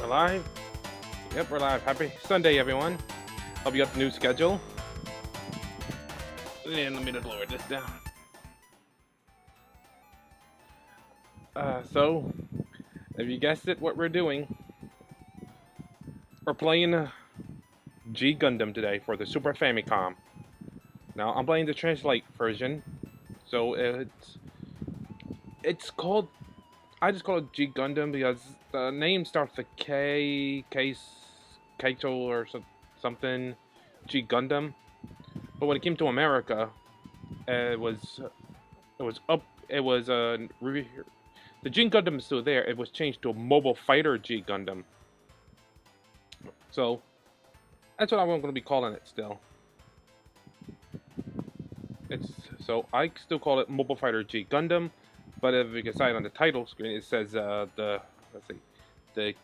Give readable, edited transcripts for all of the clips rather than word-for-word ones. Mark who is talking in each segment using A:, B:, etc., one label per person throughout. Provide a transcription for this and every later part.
A: We're live? Yep, we're live. Happy Sunday, everyone. Hope you got the new schedule. And let me just lower this down. So, if you guessed it, what we're doing, we're playing G Gundam today for the Super Famicom. Now, I'm playing the Translate version, so it's called, I just call it G Gundam because the name starts with Kaito or something, G Gundam. But when it came to America, the G Gundam is still there. It was changed to a Mobile Fighter G Gundam. So that's what I'm going to be calling it still. So I still call it Mobile Fighter G Gundam, but if you can see it on the title screen, it says the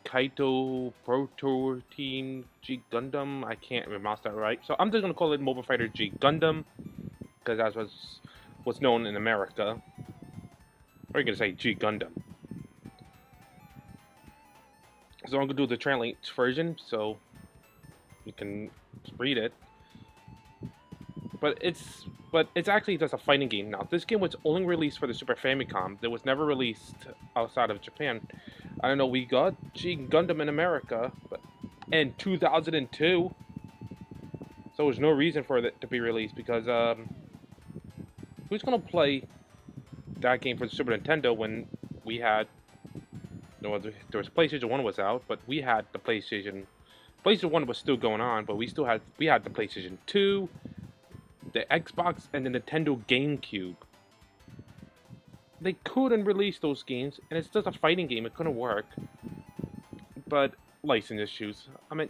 A: Kidou Butouden G-Gundam. I can't pronounce that right, so I'm just gonna call it Mobile Fighter G Gundam because that's what's known in America. Or you can say G Gundam. So I'm gonna do the translate version so you can read it. But it's actually just a fighting game now. This game was only released for the Super Famicom. It was never released outside of Japan. I don't know, we got G Gundam in America, but in 2002. So there's no reason for it to be released because who's gonna play that game for the Super Nintendo when we had there was PlayStation 1 was out, but we had the PlayStation 1 was still going on, but we had the PlayStation 2, the Xbox, and the Nintendo GameCube. They couldn't release those games, and it's just a fighting game. It couldn't work. But license issues. I mean,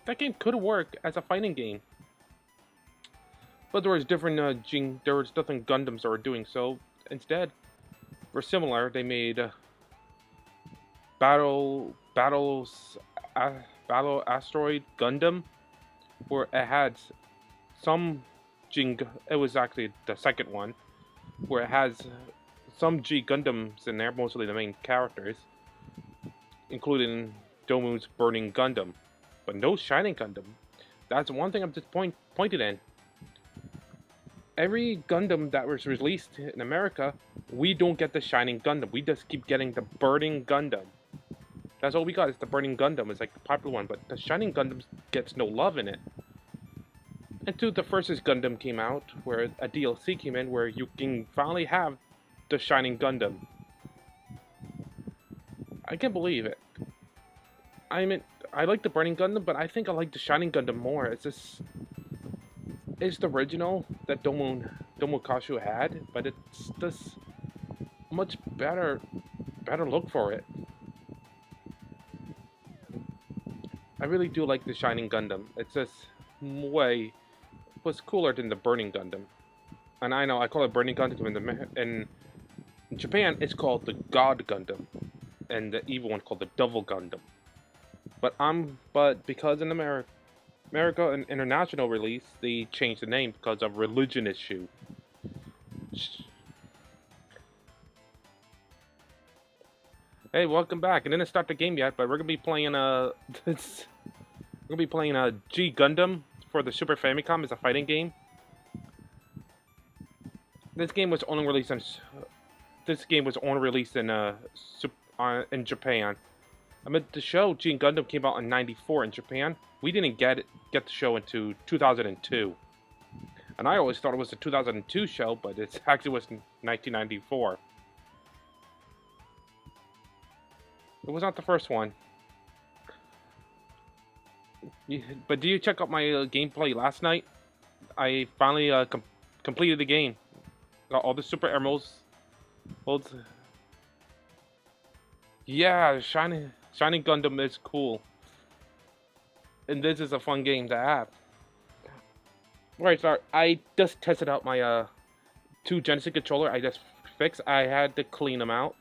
A: that game could work as a fighting game. But there was different different Gundams that were doing so. Instead, for similar, they made Battle Asteroid Gundam, where it had some it was actually the second one, where it has some G Gundams in there, mostly the main characters, including Domu's Burning Gundam, but no Shining Gundam. That's one thing I'm disappointed in. Every Gundam that was released in America, we don't get the Shining Gundam. We just keep getting the Burning Gundam. That's all we got, is the Burning Gundam. It's like the popular one, but the Shining Gundam gets no love in it. Until the first Gundam came out, where a DLC came in, where you can finally have the Shining Gundam. I can't believe it. I mean, I like the Burning Gundam, but I think I like the Shining Gundam more. It's the original that Domu Kashu had, but it's just much better look for it. I really do like the Shining Gundam. It's just was cooler than the Burning Gundam. And I know I call it Burning Gundam in Japan it's called the God Gundam, and the evil one called the Devil Gundam. But because in America an international release, they changed the name because of religion issue. Hey, welcome back. I didn't start the game yet, but we're gonna be playing G Gundam for the Super Famicom. It's a fighting game. This game was only released in Japan. I mean, the show G Gundam came out in '94 in Japan. We didn't get the show into 2002, and I always thought it was a 2002 show, but it actually was 1994. It was not the first one. But do you check out my gameplay last night? I finally completed the game. Got all the Super Emeralds. Yeah, Shining Gundam is cool. And this is a fun game to have. Right, sorry. I just tested out my 2 Genesis controller. I just fixed. I had to clean them out.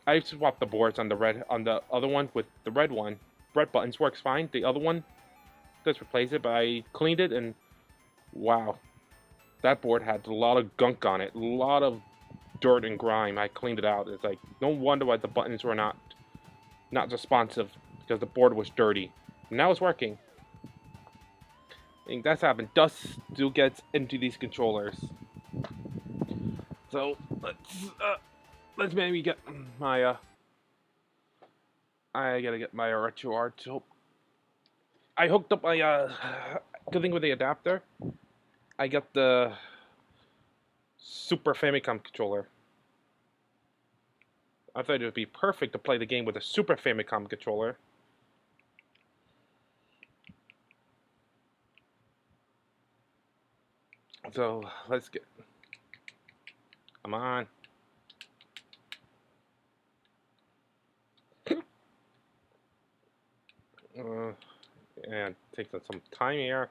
A: I swapped the boards on the other one with the red one. Red buttons works fine. The other one, just replace it. But I cleaned it and wow, that board had a lot of gunk on it, a lot of dirt and grime. I cleaned it out. It's like no wonder why the buttons were not not responsive because the board was dirty. Now it's working. And that's happened. Dust still gets into these controllers. So let's maybe get my I gotta get my RetroArt. So I hooked up my good thing with the adapter. I got the Super Famicom controller. I thought it would be perfect to play the game with a Super Famicom controller. So let's get. Come on. And take some time here.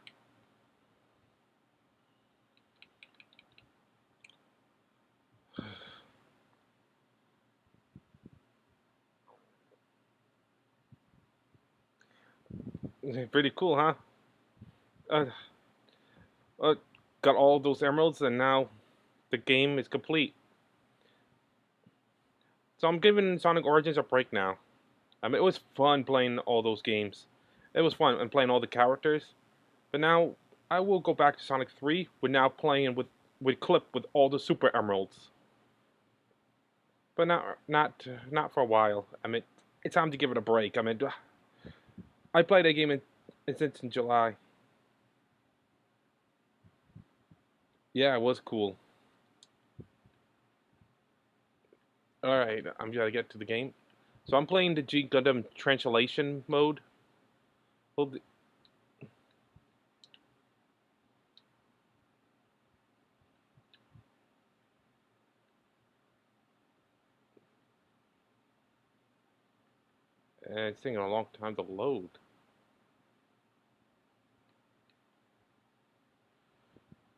A: Pretty cool, huh? Uh, got all those emeralds, and now the game is complete. So I'm giving Sonic Origins a break now. I mean, it was fun playing all those games. It was fun and playing all the characters. But now I will go back to Sonic 3. We're now playing with Clip with all the Super Emeralds. But not for a while. I mean, it's time to give it a break. I mean, I played that game since in July. Yeah, it was cool. Alright, I'm gonna get to the game. So I'm playing the G Gundam translation mode. Hold the and it's taking a long time to load.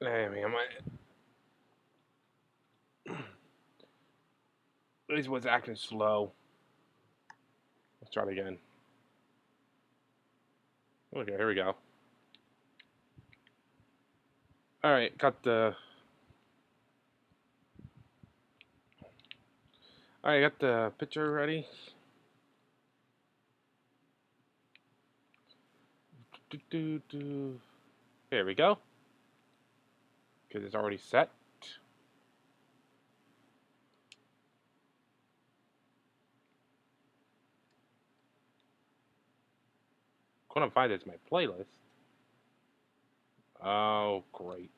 A: I mean, this was acting slow. Let's try it again. Okay, here we go. Alright, got the... Alright, got the picture ready. Here we go. Because it's already set. Couldn't find it in my playlist. Oh, great.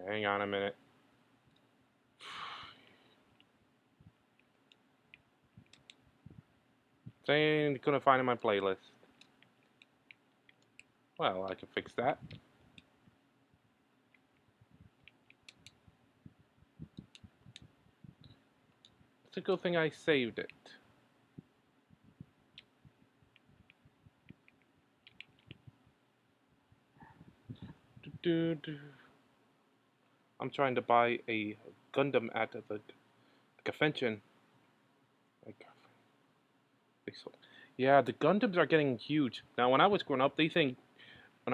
A: Hang on a minute. Saying couldn't find it in my playlist. Well, I can fix that. It's a good thing I saved it. I'm trying to buy a Gundam at the convention. Yeah, the Gundams are getting huge. Now, when I was growing up, when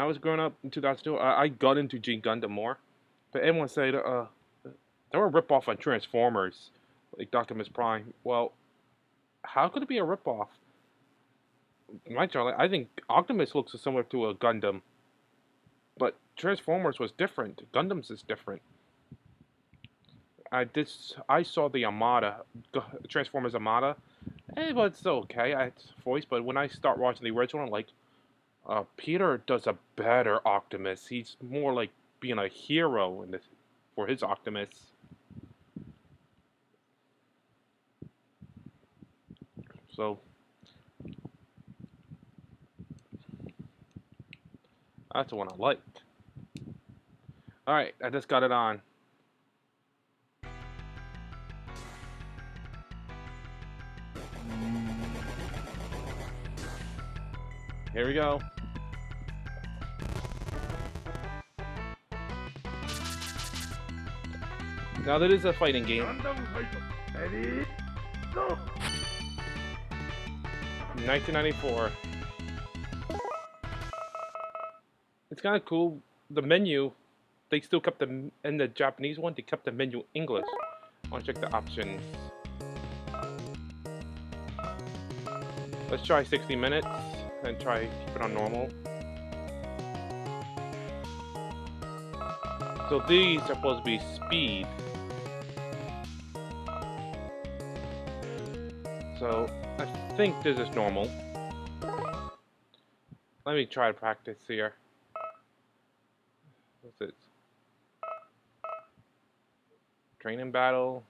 A: I was growing up in 2002, I got into G Gundam more. But everyone said they were a ripoff on Transformers, like Optimus Prime. Well, how could it be a ripoff? I think Optimus looks similar to a Gundam, but Transformers was different. Gundams is different. I saw the Armada, Transformers Armada. But it's okay. It's voice, but when I start watching the original, like, Peter does a better Optimus. He's more like being a hero in this for his Optimus. So that's the one I like. All right, I just got it on. Here we go. Now that is a fighting game. 1994. It's kind of cool. The menu, they still kept in the Japanese one, they kept the menu English. I want to check the options. Let's try 60 minutes and try keep it on normal. So these are supposed to be speed. So I think this is normal. Let me try to practice here. What's it? Training battle.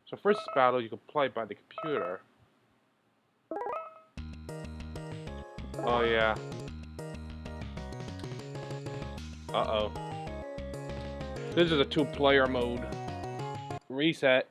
A: So first battle you can play by the computer. Oh yeah. Uh-oh. This is a 2-player mode. Reset.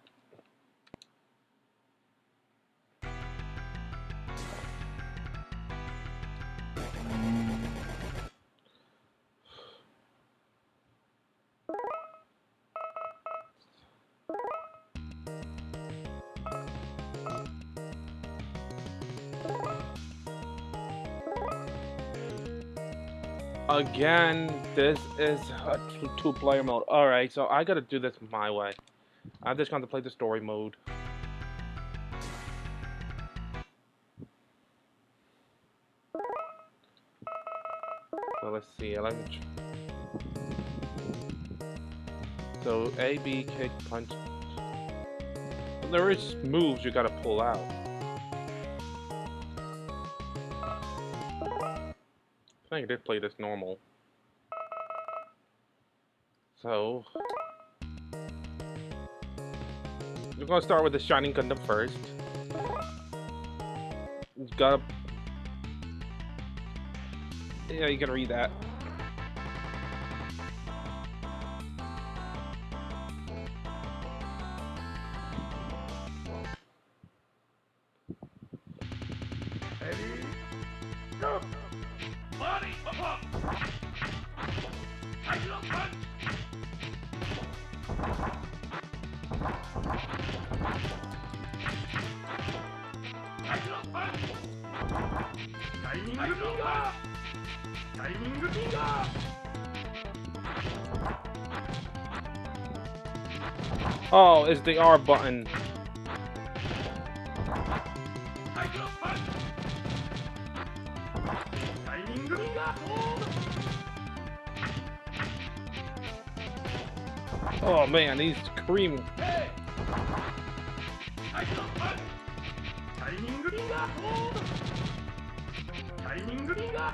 A: Again, this is a 2-player mode. Alright, so I gotta do this my way. I'm just gonna play the story mode. So let's see. So A, B, kick, punch. But there is moves you gotta pull out. I think I did play this normal. So we're gonna start with the Shining Gundam first. You gotta. Yeah, you can read that.
B: Go! Body up! I love punch! I love punch! Timing finger! Timing finger!
A: Oh, it's the R button.
B: I love punch! Timing finger!
A: Oh man, he's screaming.
B: Hey! I love punch! Timing finger! Timing finger!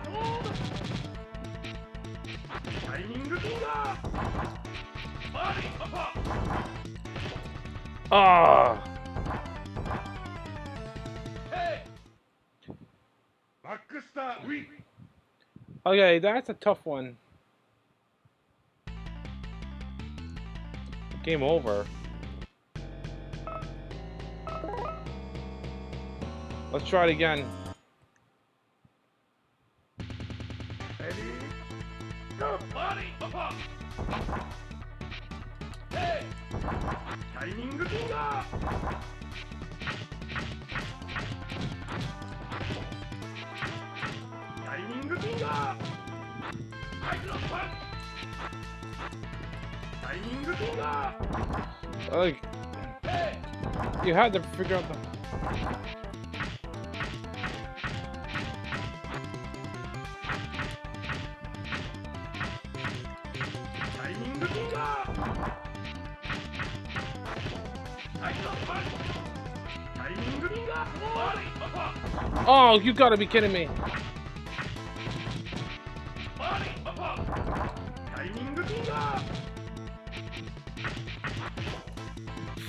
B: Timing finger! Body up!
A: Ah.
B: Hey! Backstar weak!
A: Okay, that's a tough one. Game over. Let's try it again.
B: Ready? Go! Body up! Hey! Timing finger! Timing finger! I love punch! Timing finger!
A: Like,
B: Hey!
A: you had to figure out the.
B: Timing finger! I love punch! Timing finger! Body up!
A: Oh, you gotta be kidding me.
B: Body up! Timing finger!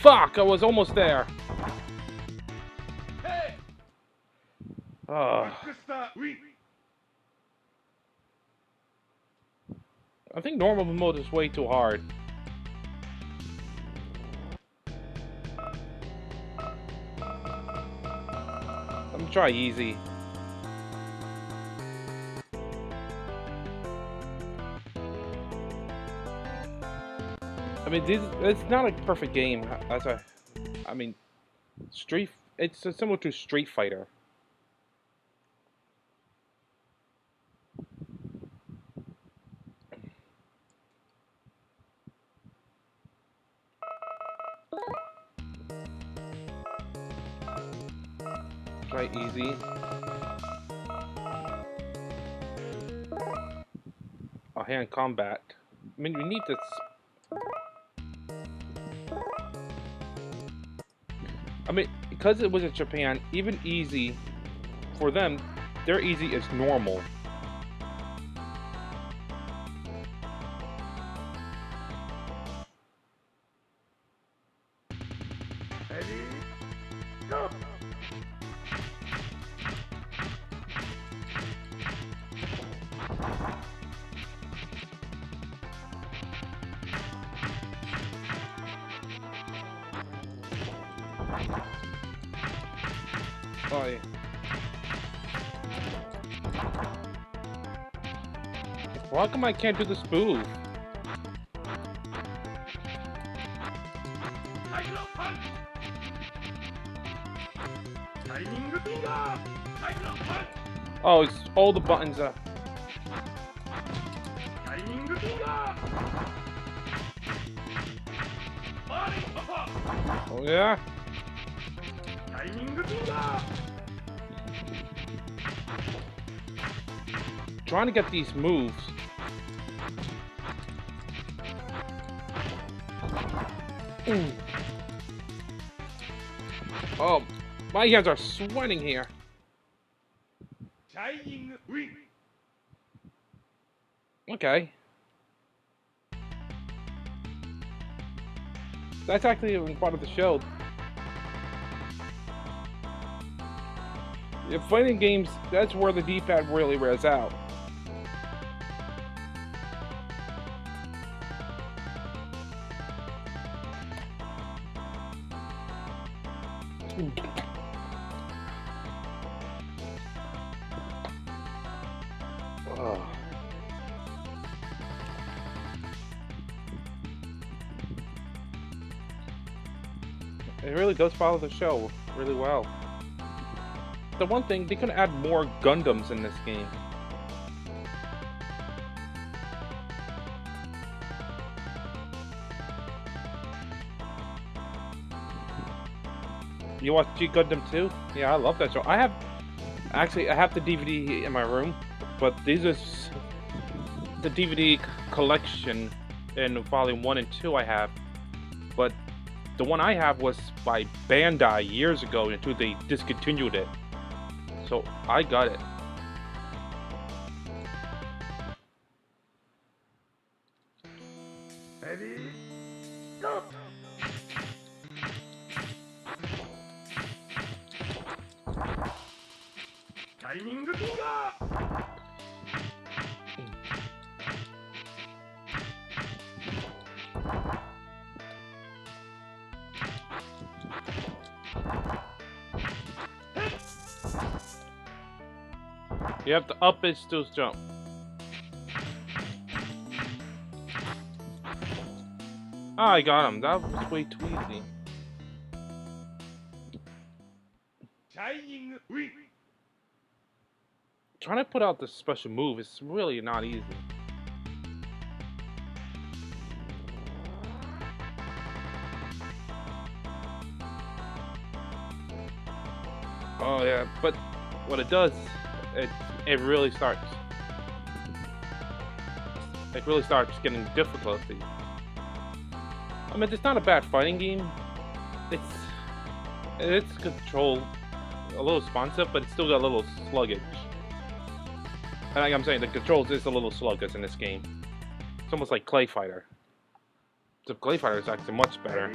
A: Fuck, I was almost there.
B: Hey!
A: Oh,
B: Backstar weak!
A: I think normal mode is way too hard. Let me try easy. I mean, it's not a perfect game. I mean, it's similar to Street Fighter. Try easy. Oh, hand combat. I mean, you need to. I mean, because it was in Japan, even easy for them, their easy is normal.
B: Ready? Go!
A: Oh yeah. Well, how come I can't do the spoof?
B: Tiger punch! Shining finger! Tiger punch!
A: Oh, it's all the buttons are.
B: Shining finger! Body upper!
A: Oh yeah.
B: Shining finger!
A: Trying to get these moves. Oh, my hands are sweating here.
B: Shining wing!
A: Okay. That's actually even part of the show. In fighting games, that's where the D-pad really wears out. Ugh. It really does follow the show really well. The one thing, they could add more Gundams in this game. You watch G Gundam too? Yeah, I love that show. I have the DVD in my room, but these are the DVD collection in volume 1 and 2 I have. But the one I have was by Bandai years ago until they discontinued it. So I got it.
B: Ready? Go! Shining finger!
A: You have to up it, still jump. Ah, I got him. That was way too easy.
B: Shining wing!
A: Trying to put out this special move is really not easy. Oh yeah, but what it does, it really starts getting difficulty. I mean, it's not a bad fighting game. It's controlled a little responsive, but it's still got a little sluggish. And like I'm saying, the controls is a little sluggish in this game. It's almost like Clay Fighter. The Clay Fighter is actually much better.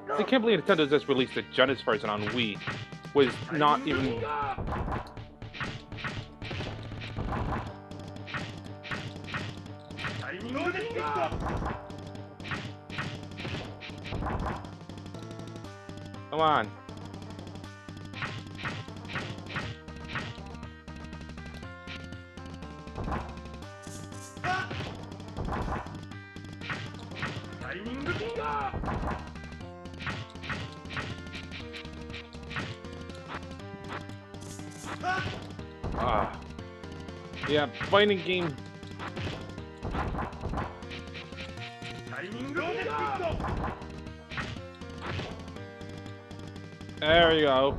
A: So I can't believe Nintendo just released the Genesis version on Wii. Was not even. Come on. Ah. Yeah, fighting game. There you go.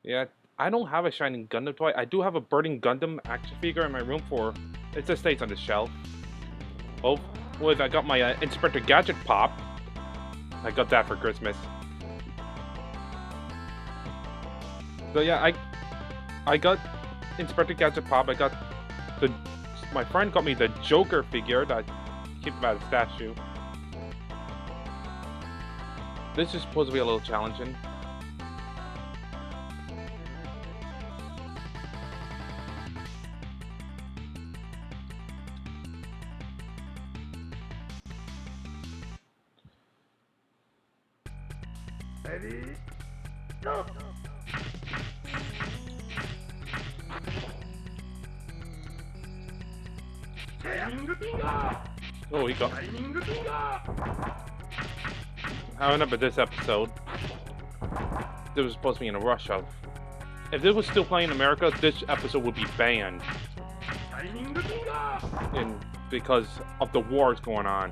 A: Yeah, I don't have a Shining Gundam toy. I do have a Burning Gundam action figure in my room for... It just stays on the shelf. Oh, I got my Inspector Gadget Pop. I got that for Christmas. So yeah, I got Inspector Gadget Pop. I got the... My friend got me the Joker figure that I keep him at a statue. This is supposed to be a little challenging.
B: Ready? Go!
A: Oh, he got... I remember this episode. This was supposed to be in a rush of... If this was still playing in America, this episode would be banned. Because of the wars going on.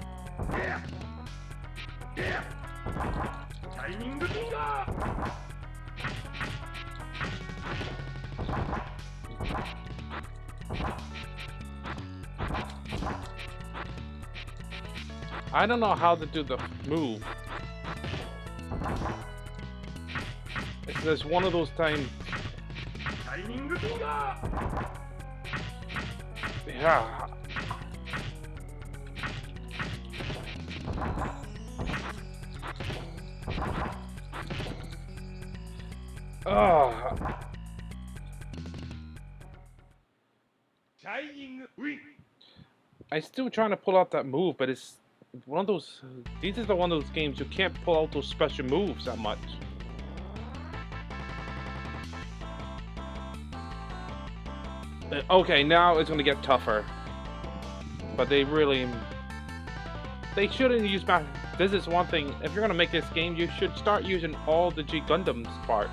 A: I don't know how to do the move. It's just one of those times. Yeah. I'm still trying to pull out that move, but it's one of those. These is one of those games you can't pull out those special moves that much. Okay, now it's gonna get tougher. But they shouldn't use math. This is one thing. If you're gonna make this game, you should start using all the G Gundams part.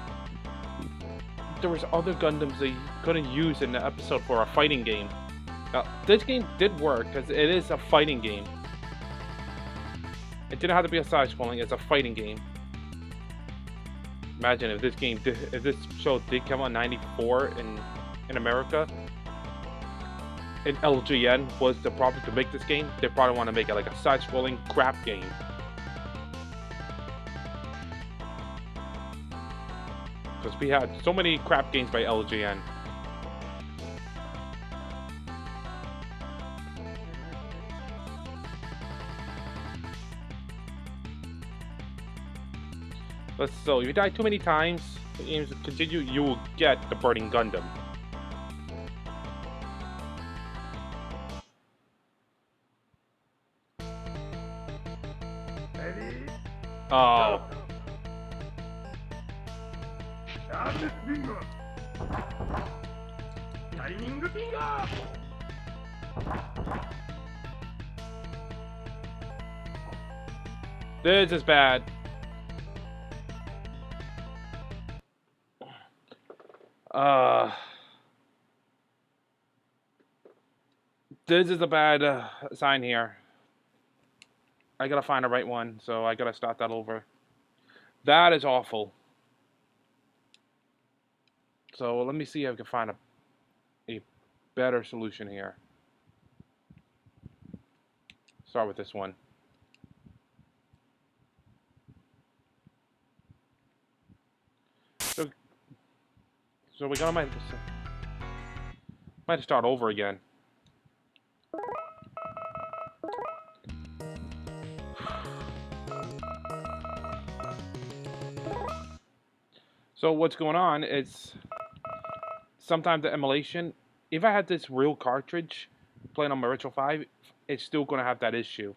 A: There was other Gundams that you couldn't use in the episode for a fighting game. This game did work because it is a fighting game. It didn't have to be a side-scrolling. It's a fighting game. Imagine if this show did come out in '94 in America, and LGN was the problem to make this game, they probably want to make it like a side-scrolling crap game. Because we had so many crap games by LGN. So, if you die too many times, the games continue, you will get the Burning Gundam.
B: Ready?
A: Oh. This is bad. This is a bad sign here. I gotta find the right one, so I gotta start that over. That is awful. So let me see if I can find a better solution here. Start with this one. So we're gonna might start over again. So what's going on is sometimes the emulation, if I had this real cartridge playing on my Retro 5, it's still gonna have that issue.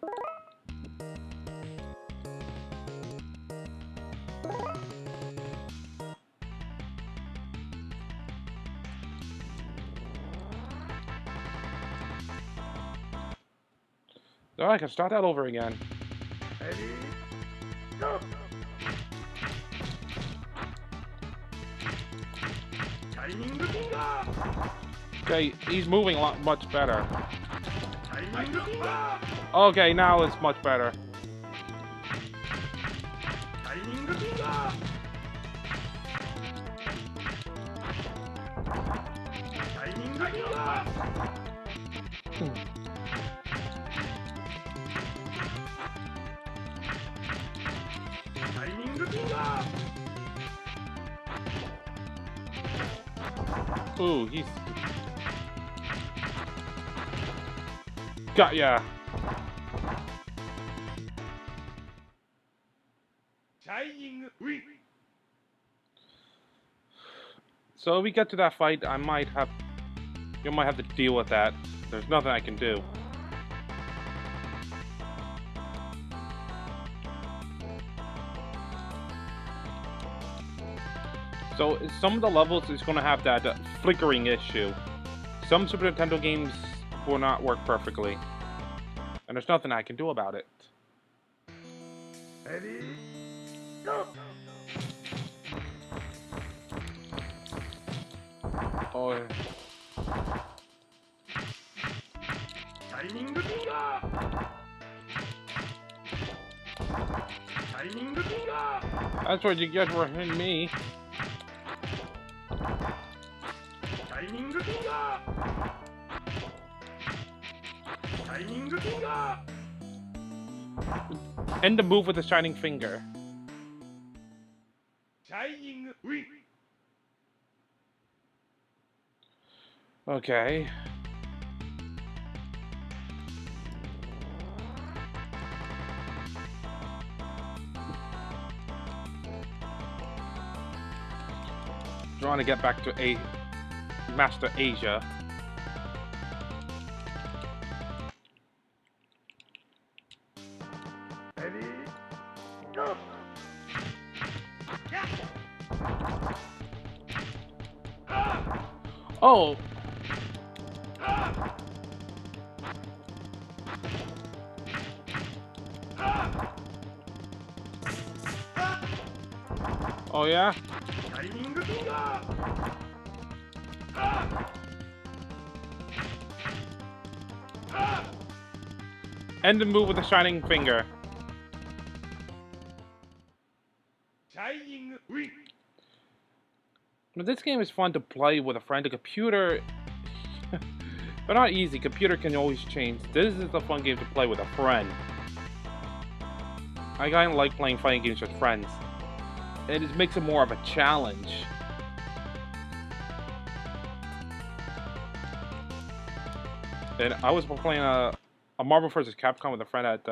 A: So I can start that over again.
B: Ready? Go!
A: Okay, he's moving a lot much better. Okay, now it's much better. Ooh, he's got ya. So if we get to that fight, you might have to deal with that. There's nothing I can do. So some of the levels is going to have that flickering issue. Some Super Nintendo games will not work perfectly, and there's nothing I can do about it.
B: Ready? Go!
A: Oh,
B: Shining Finger! Shining Finger!
A: that's what you get for hitting me.
B: Shining Finger! Shining Finger!
A: End the move with the shining finger.
B: Shining Wing!
A: Okay. Trying to get back to Master Asia.
B: Ready? Go! Yeah!
A: Oh, oh yeah.
B: Shining Finger!
A: End the move with the shining finger.
B: Shining Wing!
A: But this game is fun to play with a friend. The computer, but not easy. Computer can always change. This is a fun game to play with a friend. I kind of like playing fighting games with friends. It makes it more of a challenge. And I was playing a Marvel vs. Capcom with a friend at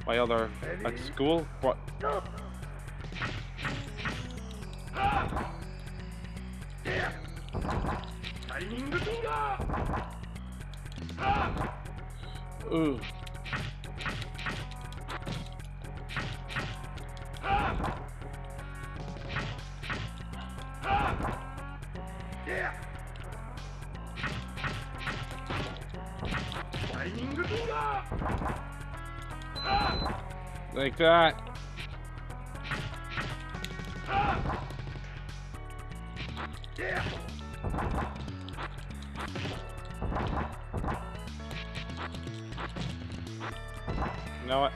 A: my other at school. But
B: Go! Yeah! Shining Finger!
A: ooh,
B: Yeah! Shining Finger!
A: like that.
B: Yeah!
A: You know what?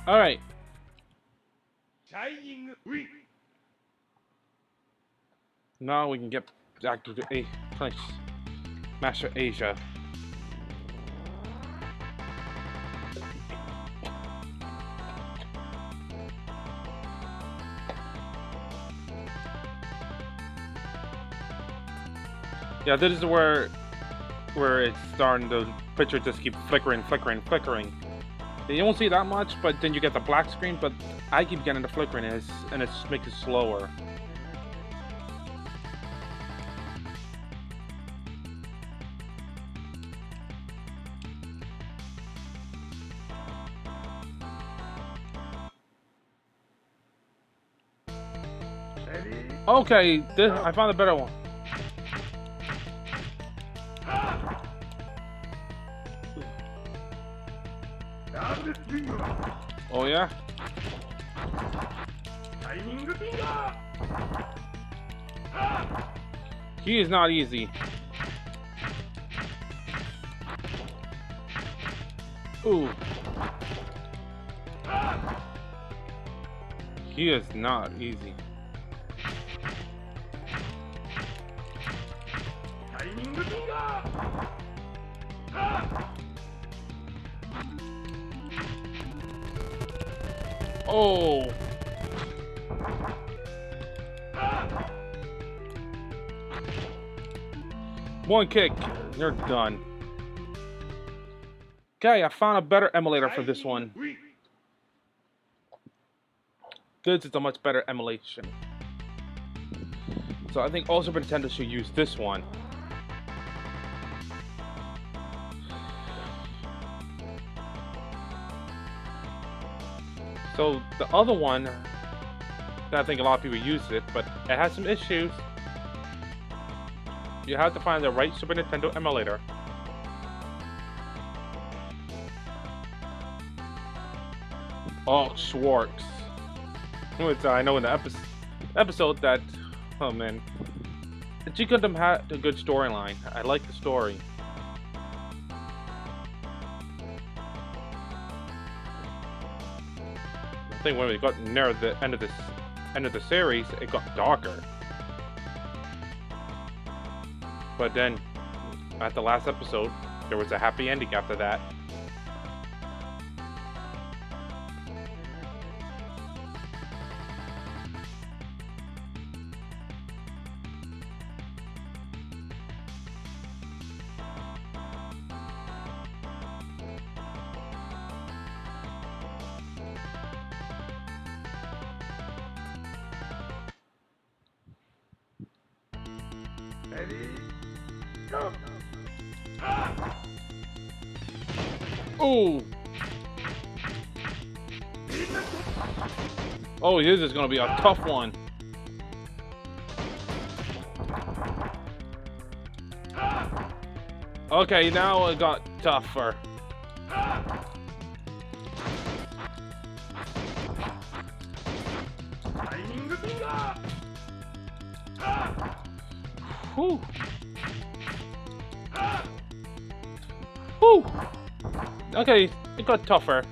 A: All right.
B: Shining Wing!
A: Now we can get back to the place, Master Asia. Yeah, this is where it's starting. The picture just keep flickering. You don't see that much, but then you get the black screen. But I keep getting the flickering, and it makes it slower.
B: Ready?
A: Okay, I found a better one.
B: Down Finger!
A: Oh yeah?
B: Shining Finger!
A: He is not easy. Ooh. He is not easy.
B: Shining finger. Ah!
A: Oh! One kick, you're done. Okay, I found a better emulator for this one. This is a much better emulation. So I think all Super Nintendo should use this one. So the other one, I think a lot of people use it, but it has some issues. You have to find the right Super Nintendo emulator. Oh, Schwartz. I know in the episode that, oh man, G Gundam had a good storyline. I like the story. I think when we got near the end of the series, it got darker. But then, at the last episode, there was a happy ending after that.
B: Ready? Go!
A: Oh! Oh, this is gonna be a tough one. Okay, now it got tougher.
B: Shining finger.
A: Whew. Whew. Okay, it got tougher.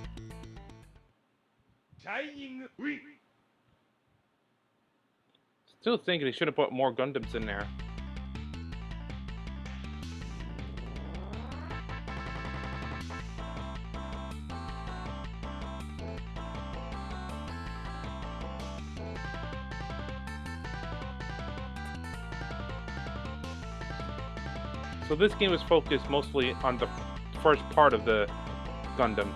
B: Shining wing.
A: Still thinking they should have put more Gundams in there. So this game is focused mostly on the first part of the Gundam.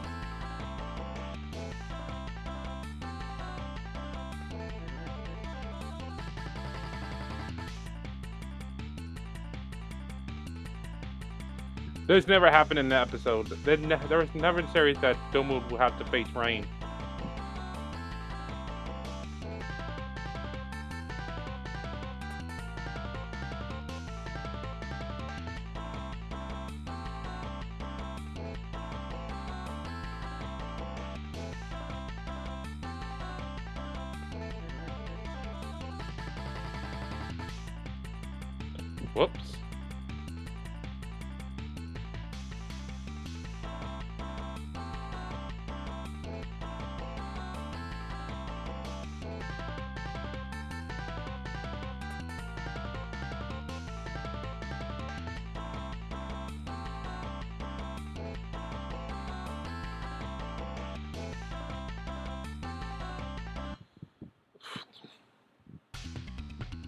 A: This never happened in the episode. There was never a series that Domu would have to face rain. Whoops.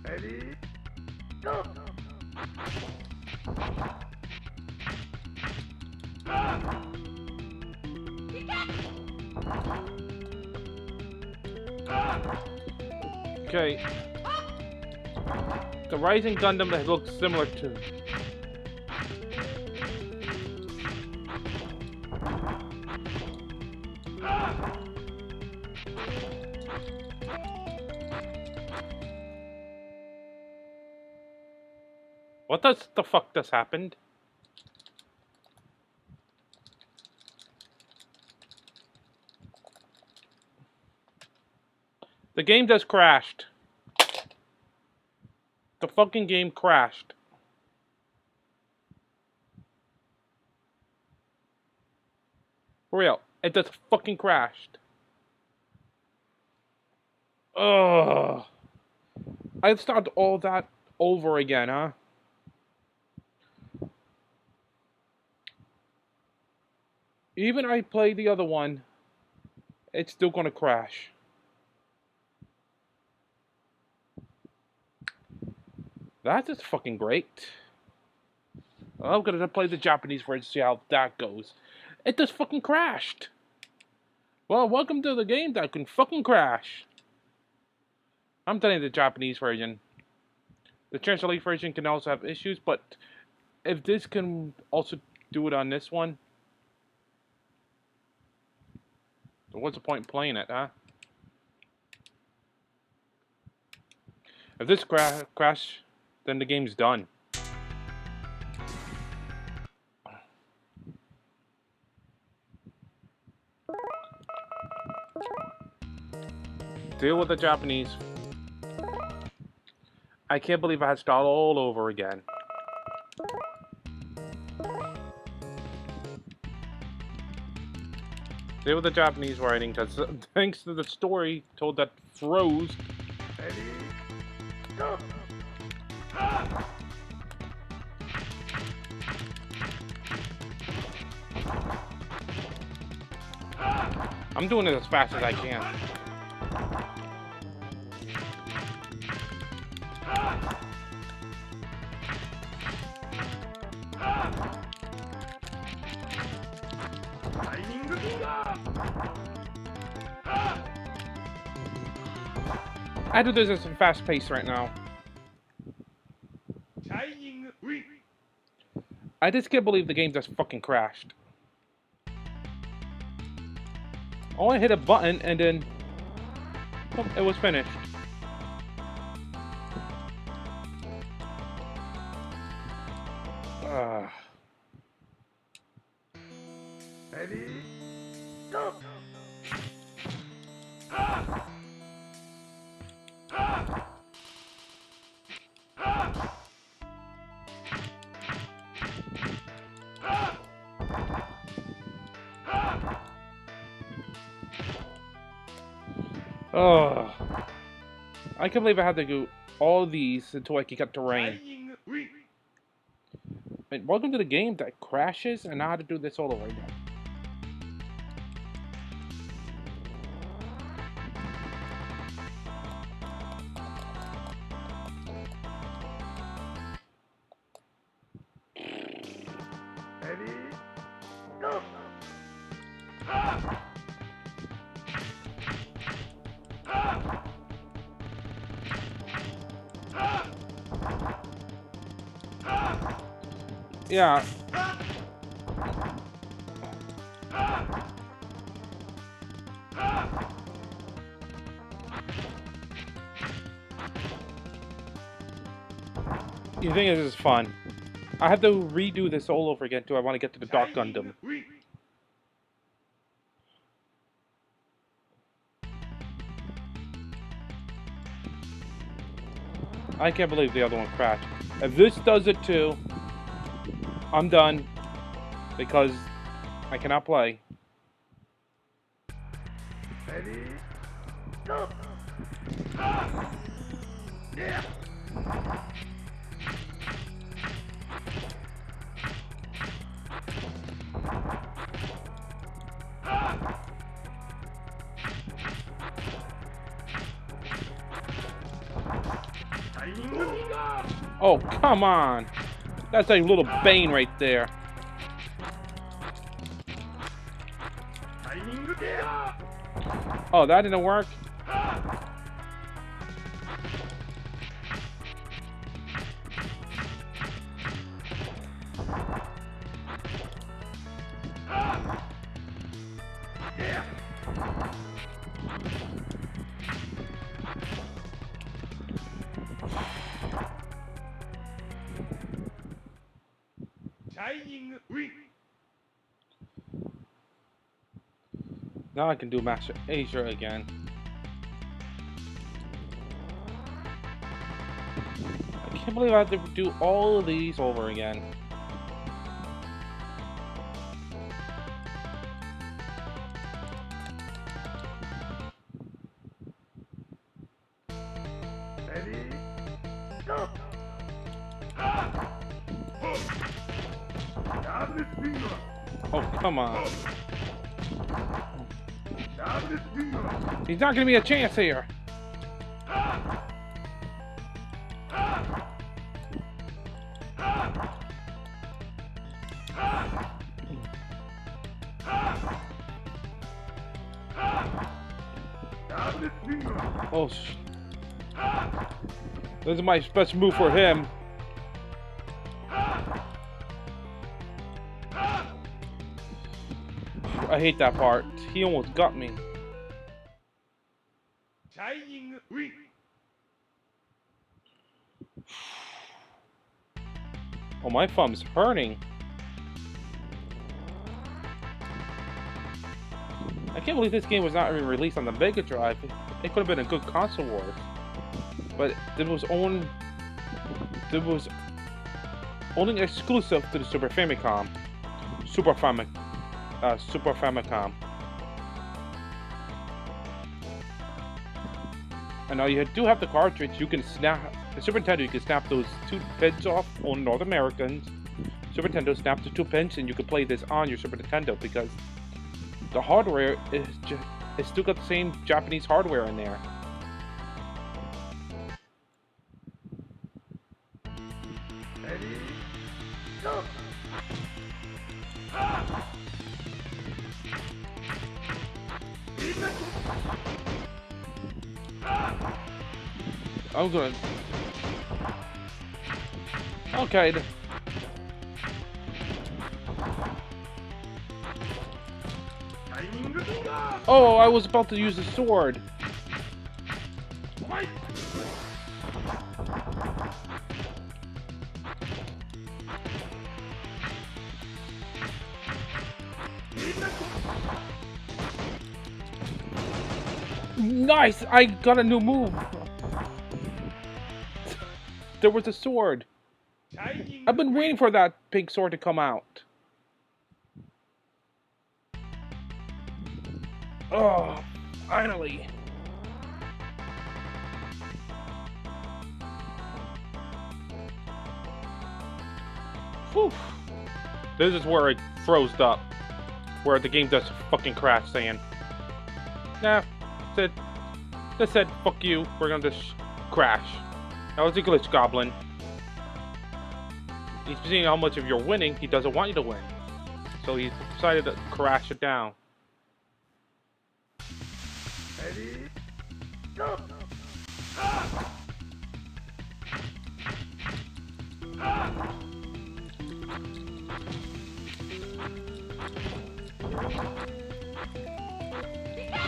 B: Ready? Go!
A: Okay. The Rising Gundam that looks similar to. What the fuck just happened? The game just crashed. The fucking game crashed. For real, it just fucking crashed. Ugh. I'd start all that over again, huh? Even I play the other one, it's still gonna crash. That is fucking great. I'm gonna play the Japanese version to see how that goes. It just fucking crashed. Well, welcome to the game that can fucking crash. I'm telling you the Japanese version. The translate version can also have issues, but if this can also do it on this one, then what's the point in playing it, huh? If this crash, then the game's done. Deal with the Japanese. I can't believe I had to start all over again. Deal with the Japanese writing, because thanks to the story told that froze.
B: Ready? Go! Ah!
A: I'm doing it as fast as I can. I do this at a fast pace right now. I just can't believe the game just fucking crashed. Oh, I hit a button and then oh, it was finished.
B: Ready? Go!
A: Oh, I can't believe I had to do all these until I could get to rain. And welcome to the game that crashes, and I had to do this all over again.
B: Ready? Go!
A: Yeah. You think this is fun? I have to redo this all over again too. I want to get to the Dark Gundam. I can't believe the other one crashed. If this does it too, I'm done. Because I cannot play.
B: Ready? Go! Yeah!
A: Oh, come on. That's a little Bane right there. Oh, that didn't work? Now I can do Master Asia again. I can't believe I have to do all of these over again.
B: Ready? Go!
A: Oh, come on. He's not giving me a chance here. Oh, this is my special move for him. I hate that part. He almost got me.
B: Shining wing.
A: Oh, my thumb's hurting. I can't believe this game was not even released on the Mega Drive. It could have been a good console war. But it was only exclusive to the Super Famicom. Super Famicom. And now you do have the cartridge. You can snap the Super Nintendo. You can snap those 2 pins off on North Americans. Super Nintendo snap the 2 pins, and you can play this on your Super Nintendo because the hardware is it's still got the same Japanese hardware in there.
B: Ready? Go.
A: I'm gonna. Okay. Oh, I was about to use the sword. Nice! I got a new move. There was a sword. I've been waiting for that pink sword to come out. Oh, finally. Whew. This is where it froze up. Where the game does fucking crash saying, nah, that said, fuck you, we're gonna just crash. That was a glitch, Goblin. He's seeing how much of you're winning, he doesn't want you to win. So he decided to crash it down.
B: Ready? Go.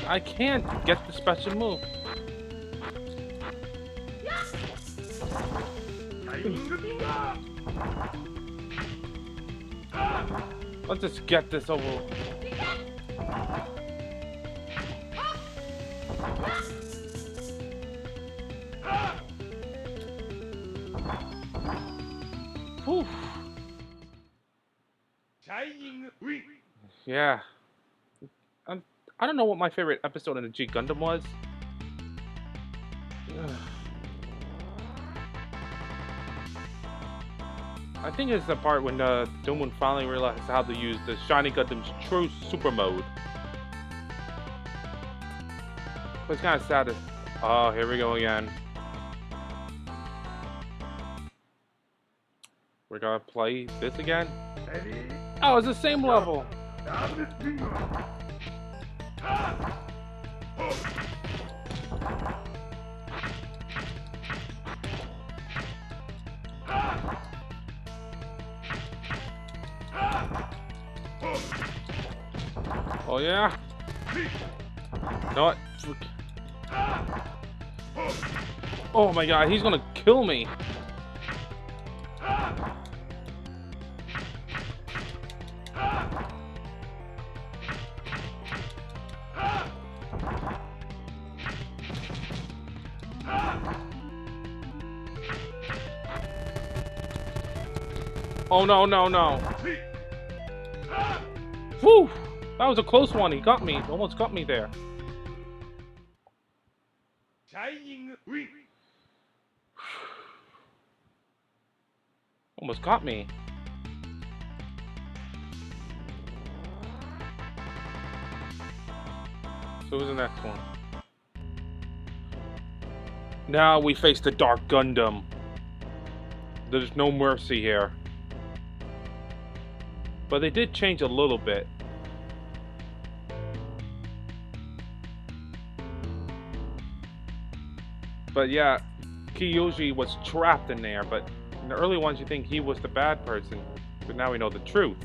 A: I can't get the special move. Let's just get this over with. Whew. Yeah. I don't know what my favorite episode in the G Gundam was. I think it's the part when Doomon finally realized how to use the Shiny Gundam's true super mode. But it's kind of sad. Oh, here we go again. We're gonna play this again?
B: Ready?
A: Oh, it's the same level. Oh yeah? No, what? Oh my god, he's gonna kill me. Oh no, no, no. Whew! That was a close one. He got me. Almost got me there. Almost got me. So who's the next one? Now we face the Dark Gundam. There's no mercy here. But they did change a little bit. But yeah, Kiyoshi was trapped in there, but in the early ones you think he was the bad person. But now we know the truth.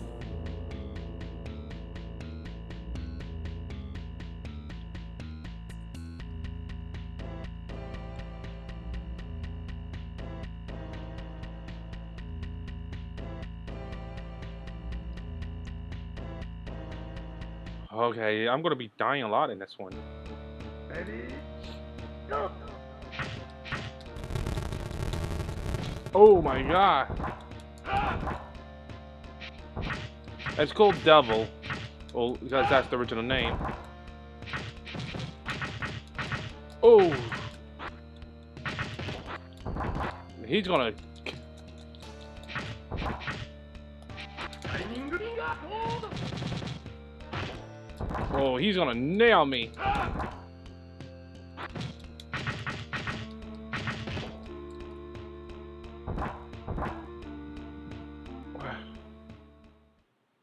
A: Okay, I'm gonna be dying a lot in this one.
B: Ready? Go!
A: Oh my god. It's called Devil. Well, because that's the original name. Oh! He's gonna...
B: Timing finger hold!
A: Oh, he's gonna nail me.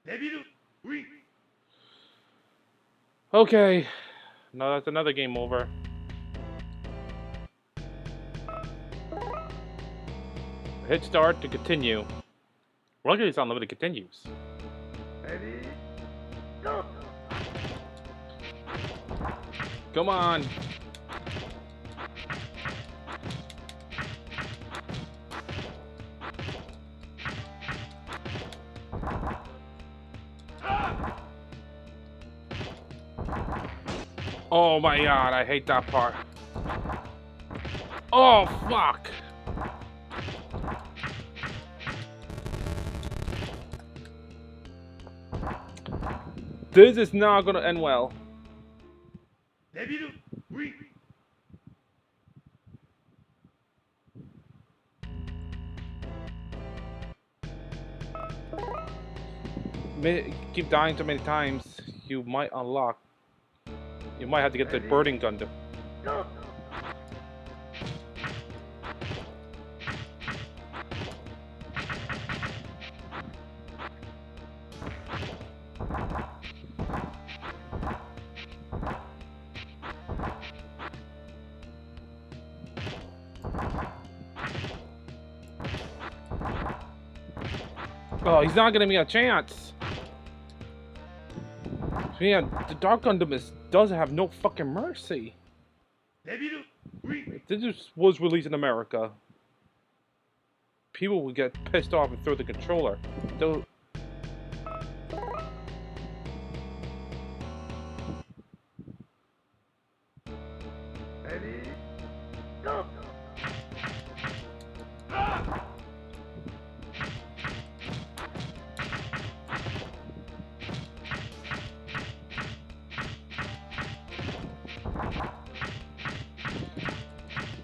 B: Devil win!
A: Okay. No, that's another game over. Hit start to continue. Luckily, it's unlimited continues.
B: Ready? Go!
A: Come on. Oh my god, I hate that part. Oh, fuck. This is not gonna end well.
B: Devil win!
A: Keep dying too many times, you might unlock. You might have to get the Burning Gundam.
B: Go!
A: Oh, he's not giving me a chance. Man, the Dark Gundam does have no fucking mercy.
B: Devil win!
A: This was released in America. People would get pissed off and throw the controller. Though.
B: Ready? Go!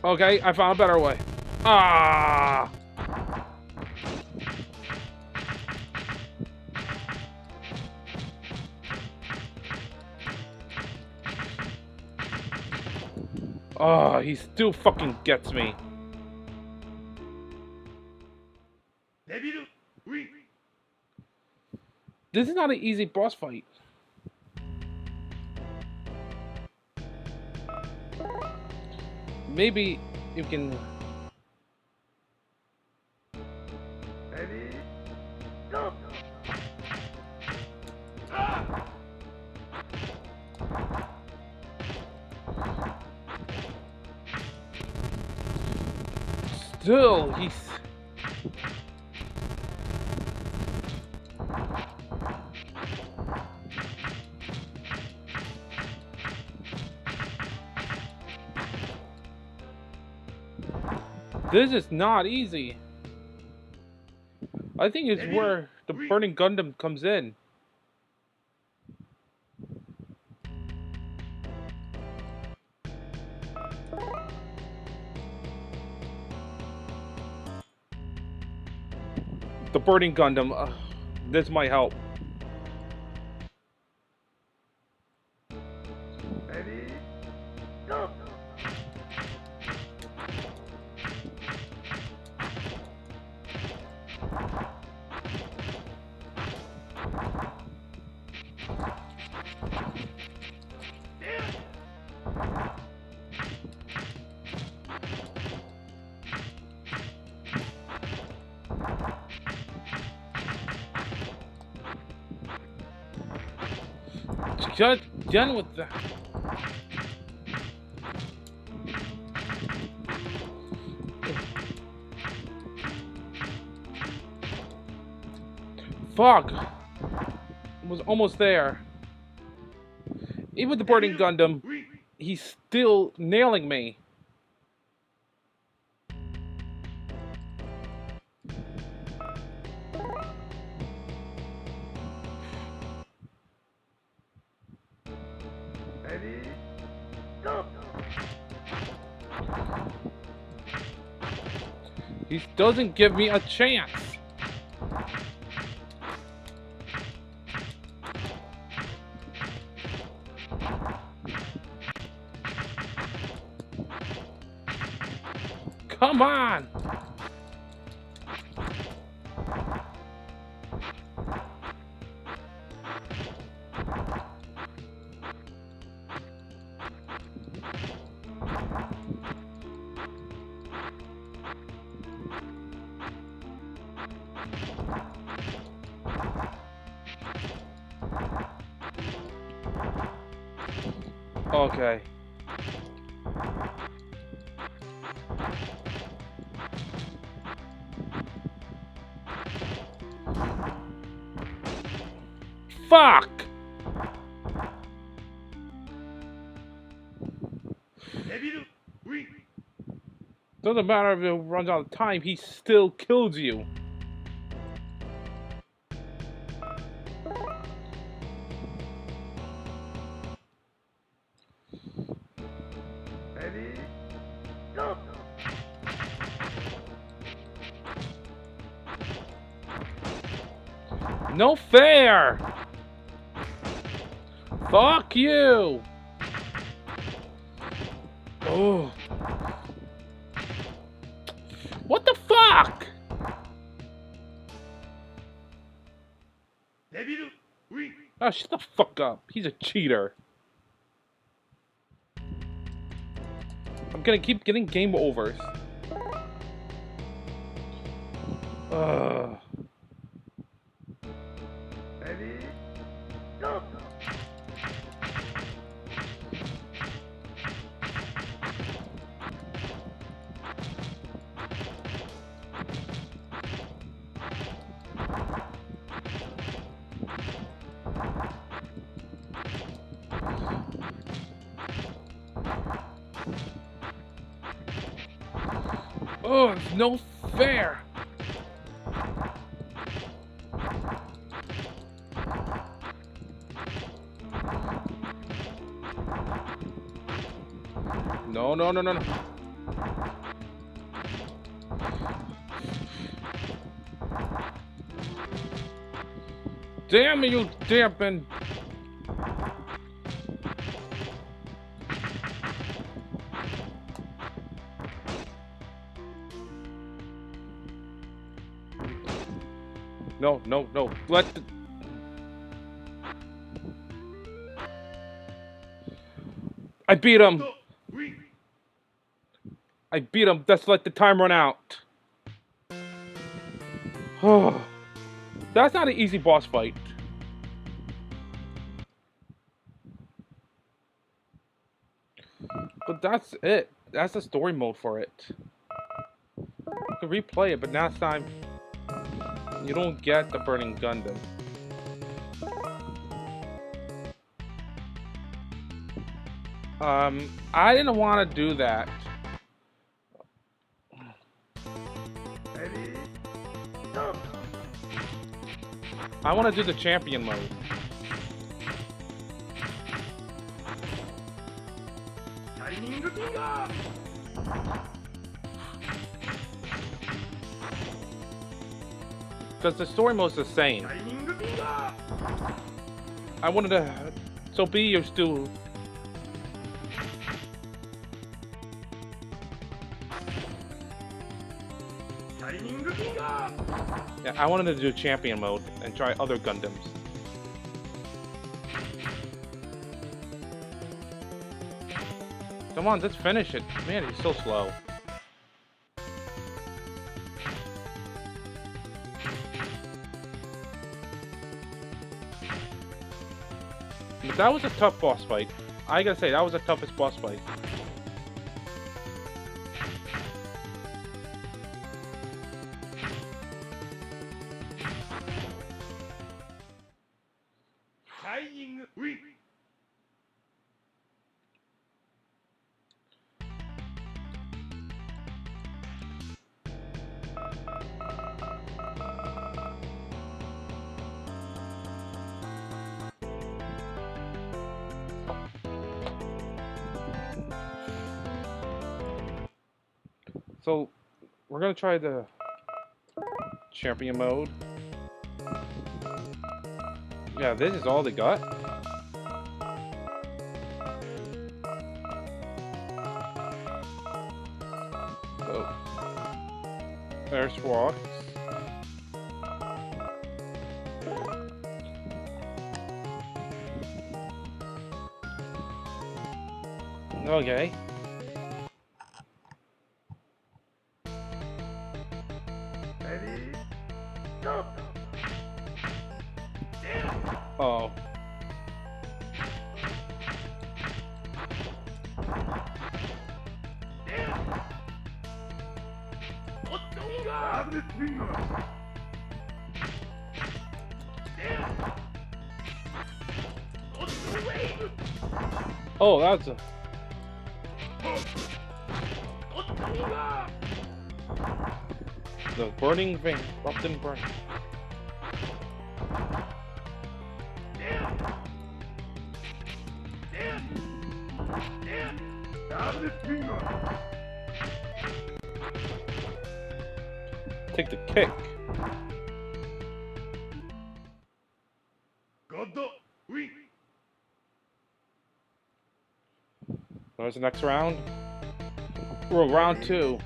A: Okay, I found a better way. Ah! Oh, he still fucking gets me.
B: Devil win!
A: This is not an easy boss fight. Maybe you can...
B: Ready? Go!
A: Still, he's... This is not easy. I think it's where the Burning Gundam comes in. The Burning Gundam. This might help.
B: Ready? Go!
A: Just done with that. Fuck! Was almost there. Even with the burning Gundam, he's still nailing me.
B: Ready? Go!
A: He doesn't give me a chance. Come on! Okay. Fuck! Doesn't matter if it runs out of time, he still kills you.
B: Ready? Go!
A: No fair! Fuck you! Oh. What the fuck? Oh, shut the fuck up. He's a cheater. I'm gonna keep getting game overs. Ugh.
B: Ready? Go!
A: Oh, it's no fair. No, no, no, no, no. Damn you, dampen. No, no, no. Let the... I beat him. I beat him. Let's let the time run out. Oh, that's not an easy boss fight. But that's it. That's the story mode for it. You can replay it, but now it's time. You don't get the burning Gundam. I didn't want to do that.
B: Ready? Go!
A: I want to do the champion mode.
B: Shining Finger!
A: Because the story mode's the same.
B: Shining リングフィンガー
A: I wanted to. So be your still. Yeah, I wanted to do champion mode and try other Gundams. Come on, let's finish it. Man, he's so slow. But that was a tough boss fight. I gotta say, that was the toughest boss fight. So, we're gonna try the champion mode. Yeah, this is all they got. So, there's walks. Okay. Oh. Oh, that's a... The burning vein, Upton burn. Take the kick. Where's the next round? We're round 2.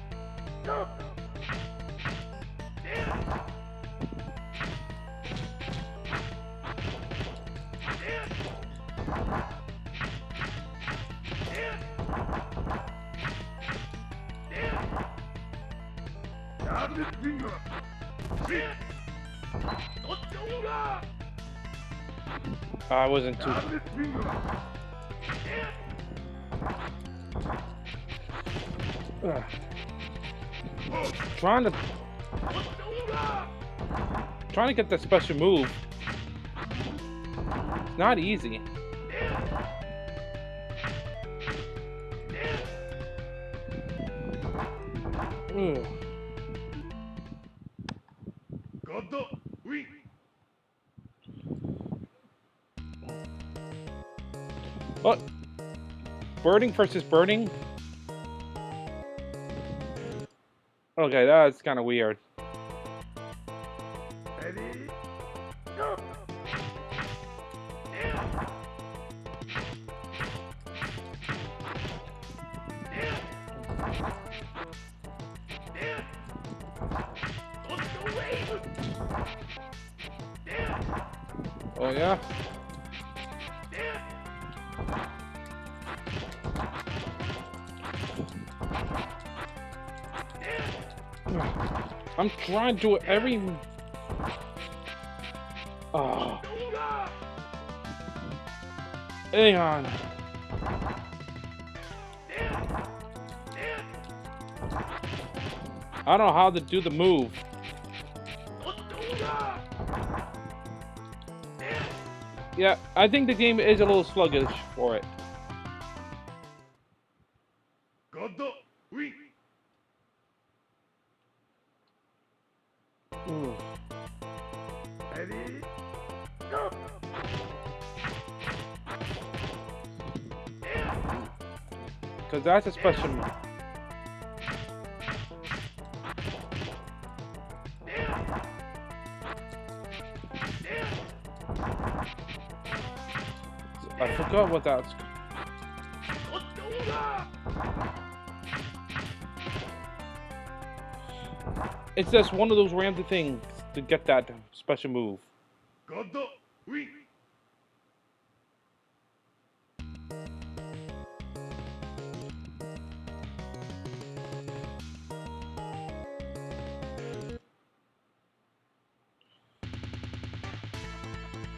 A: I wasn't too... Trying to get that special move. It's not easy. Ugh. What? Birding versus birding? Okay, that's kind of weird. Oh yeah? I'm trying to do every... Oh. Hang on. I don't know how to do the move. Yeah, I think the game is a little sluggish for it. Because that's a special move. I forgot what that's. It's just one of those random things to get that special move.
B: Godo, win.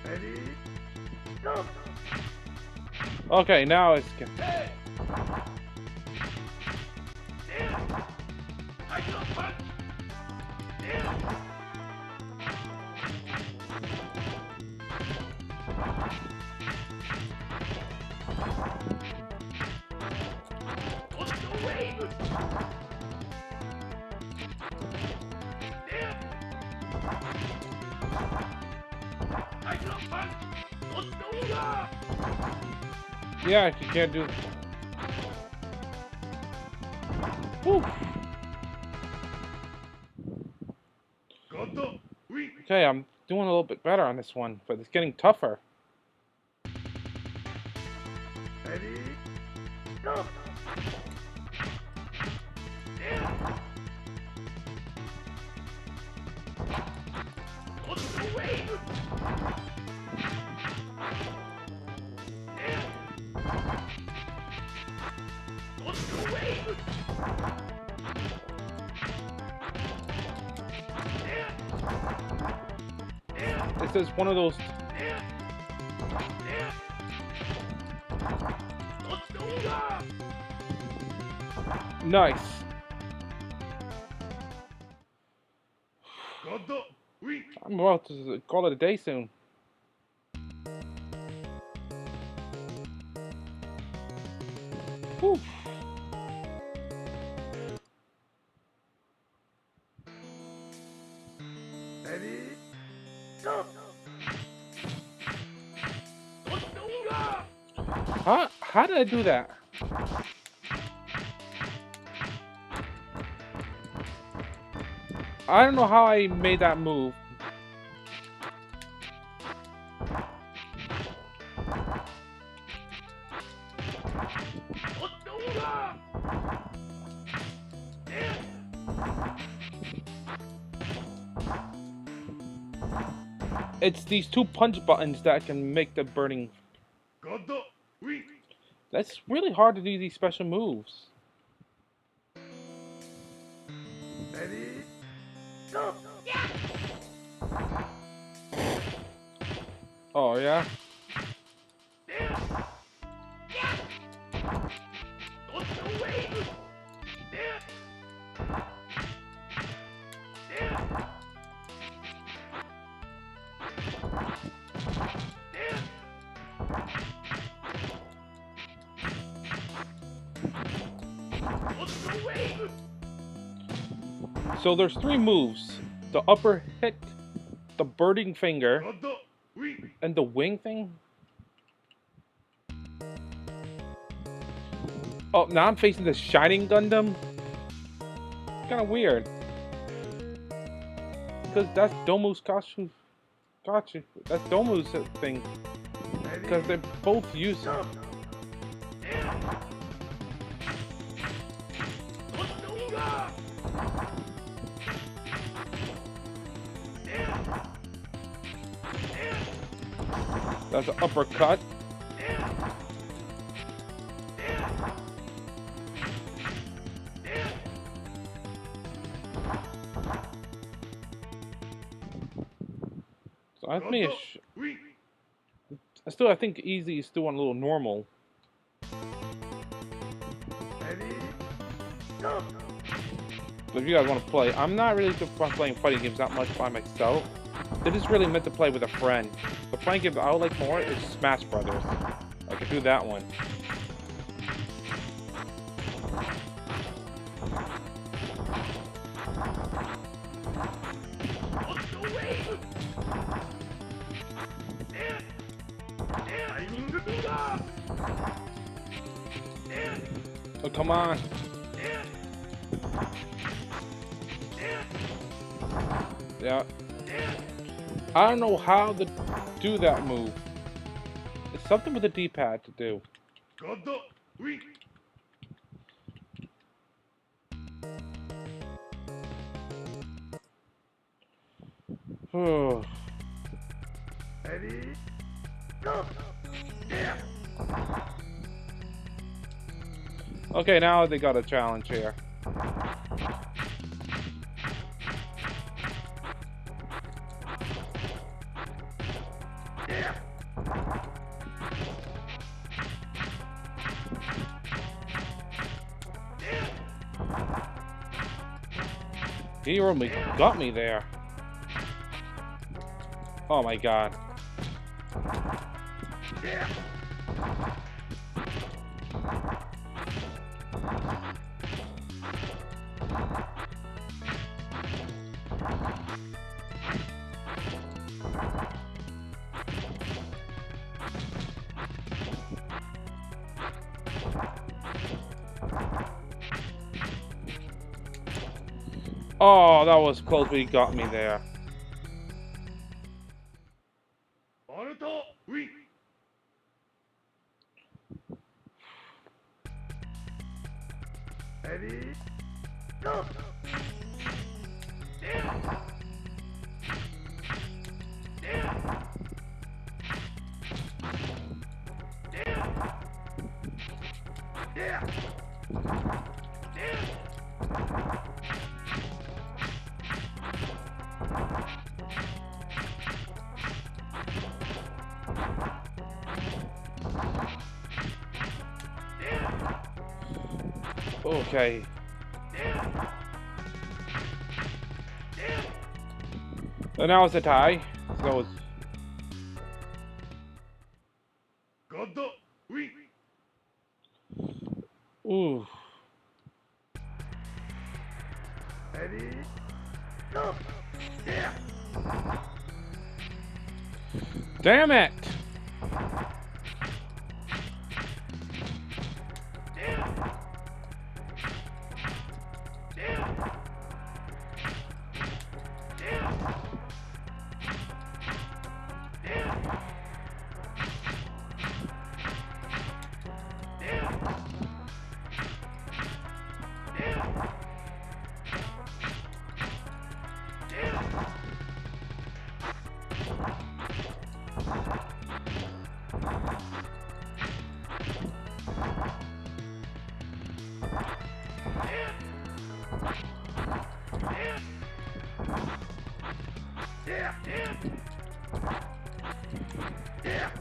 B: Ready? Go.
A: Okay, now it's...
B: Hey. Yeah. I can punch. Yeah. What's the wave? Yeah. I can punch. What's the wave?
A: Yeah, you can't do... Woo.
B: Godo, win.
A: Okay, I'm doing a little bit better on this one, but it's getting tougher.
B: Ready? Go. Yeah. What's the wave? Yeah. What's the wave? Yeah. Yeah.
A: This is one of those...
B: Yeah. Yeah. What's the wave?
A: Nice.
B: Godo, win.
A: I'm about to call it a day soon. Whew.
B: Ready? Go. What's the wave?
A: How did I do that? I don't know how I made that move.
B: What's the wave? Yeah.
A: It's these two punch buttons that can make the burning...
B: Godo, win.
A: That's really hard to do these special moves.
B: Ready? Go. Yeah.
A: Oh, yeah?
B: Yeah. Yeah. What's the wave? Yeah. Yeah. Yeah. What's the wave?
A: So there's three moves. The upper hit, the birding finger,
B: Godo, win.
A: and the wing thing. Oh, now I'm facing the Shining Gundam. Kind of weird. Because that's Domu's costume. Gotcha. That's Domu's thing. Because they both use it.
B: Go. Yeah. What's the wave? Yeah. Yeah.
A: That's an uppercut.
B: Yeah. Yeah. Yeah.
A: So I think
B: Godo, win.
A: I think easy is still on a little normal.
B: Ready? Go.
A: So if you guys want to play, I'm not really good for playing fighting games that much by myself. This is really meant to play with a friend. The fighting game I would like more is Smash Brothers. I could do that one.
B: What's the wave? Yeah. Yeah. Timing da. Yeah.
A: Oh, come on.
B: Yeah. Yeah.
A: Yeah.
B: Yeah.
A: I don't know how to do that move. It's something with the D-pad to do.
B: Godo, win.
A: Whew.
B: Ready? Go! Yeah!
A: Okay, now they got a challenge here.
B: Yeah!
A: He really got me there. Oh my god.
B: Yeah!
A: Oh, that was close, but he got me there.
B: Naruto, win! Ready? Go! Yeah! Yeah! Yeah! Yeah! Yeah!
A: Okay. So now it's a tie. So it's...
B: God, win!
A: Ooh.
B: Ready? Go! Yeah!
A: Damn it!
B: Yeah! Yeah! Yeah! Yeah! Yeah! Yeah!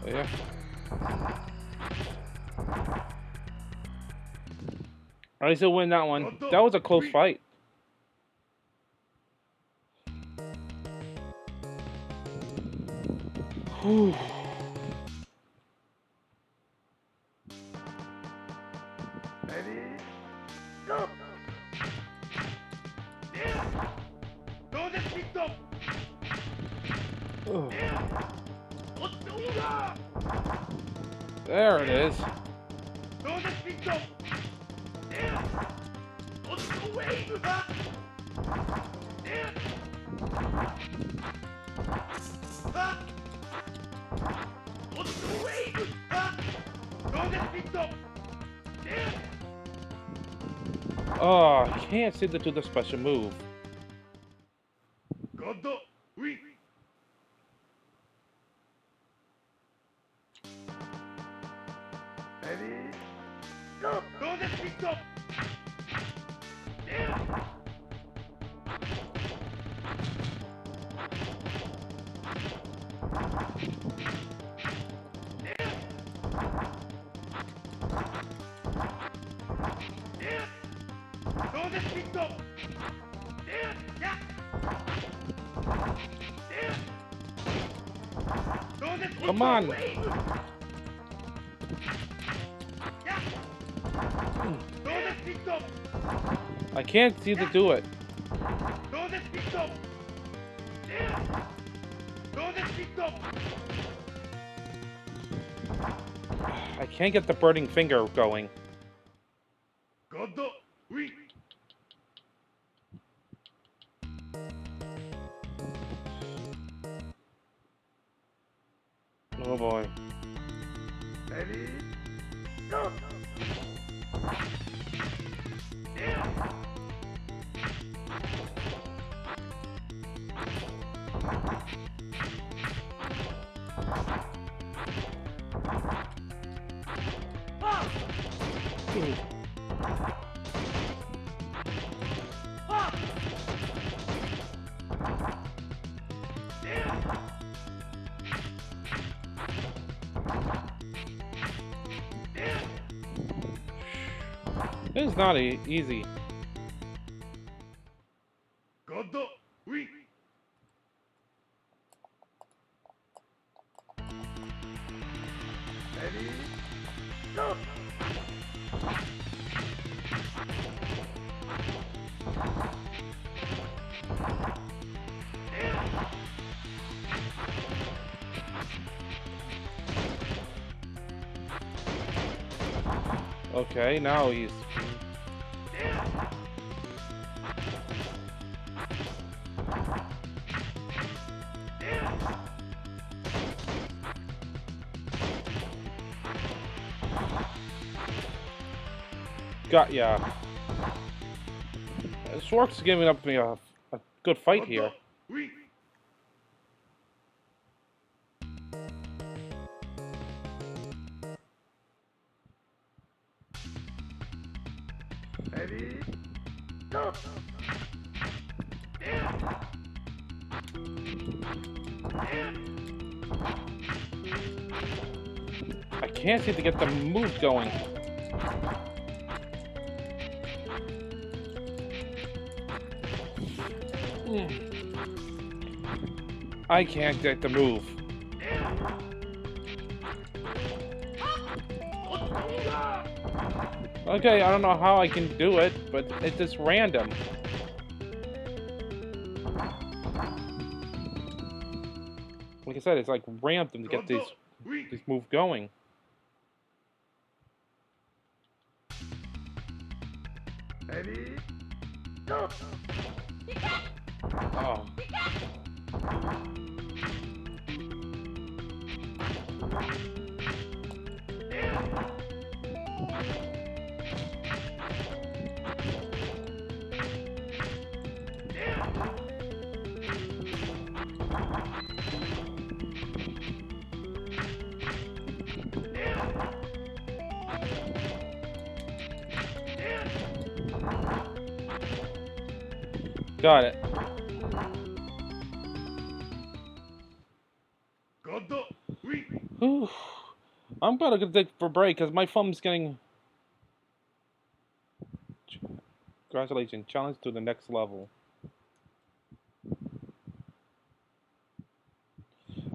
A: Oh, yeah. I still win that one. That was a close fight. Whew.
B: Ready? Go! Yeah! Go the speed up!
A: Ugh.
B: Yeah! Otsuga!
A: There it is.
B: Go the speed up! Yeah! Otsu wave! Yeah! Otsu wave! Go the speed up! Yeah!
A: Oh, I can't seem to do the special move.
B: God, win! Ready? Go! Go the speed up! Yeah! Yeah! Go the speed up! Yeah! Yeah! Yeah! Go the
A: Come on.
B: wave! Yeah! Go the speed up!
A: I can't seem to do it.
B: Go the speed up! Yeah! Go the speed up!
A: I can't get the burning finger going.
B: God, win!
A: Oh boy.
B: Ready? Go!
A: This is not easy.
B: Godo, oui. Ready, go.
A: Okay, now he's... Got ya. Schwartz is giving up me a good fight here.
B: Oui. Ready, go.
A: I can't seem to get the move going. I can't get the move. Okay, I don't know how I can do it, but it's just random. Like I said, it's like random to get these moves going.
B: Ready, go.
A: Oh. Got it.
B: Godo, oui.
A: Whew. I'm gonna go take for a break because my thumb's getting. Congratulations, challenge to the next level.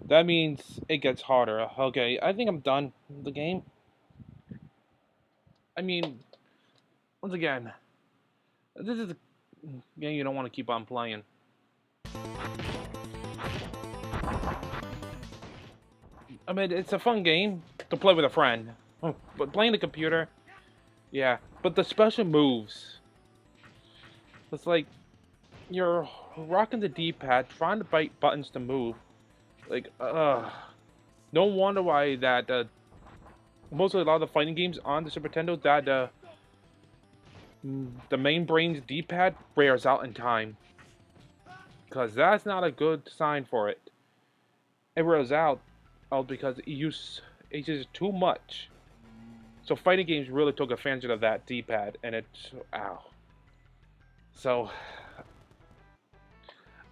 A: That means it gets harder. Okay, I think I'm done with the game. I mean, once again, this is a game you don't want to keep on playing. I mean, it's a fun game to play with a friend, but playing the computer, yeah. But the special moves, it's like you're rocking the D-pad, trying to bite buttons to move. Like, no wonder why that mostly a lot of the fighting games on the Super Nintendo that the main brain's D-pad wears out in time, because that's not a good sign for it. It wears out because it uses too much. So fighting games really took advantage of that D-pad, and it's ow. So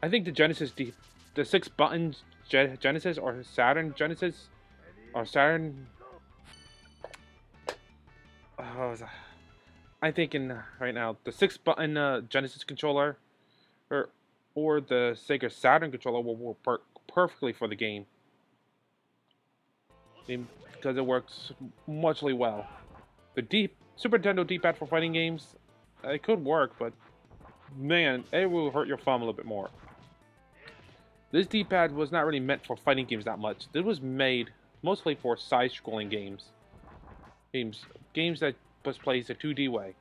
A: I think the Genesis the 6 buttons Genesis or Saturn Genesis or Saturn. I'm thinking right now the 6 button Genesis controller or the Sega Saturn controller will work perfectly for the game. Because it works muchly well. The Super Nintendo D-pad for fighting games, it could work, but man, it will hurt your thumb a little bit more. This D-pad was not really meant for fighting games that much. This was made mostly for side-scrolling games. Games that was played the 2D way.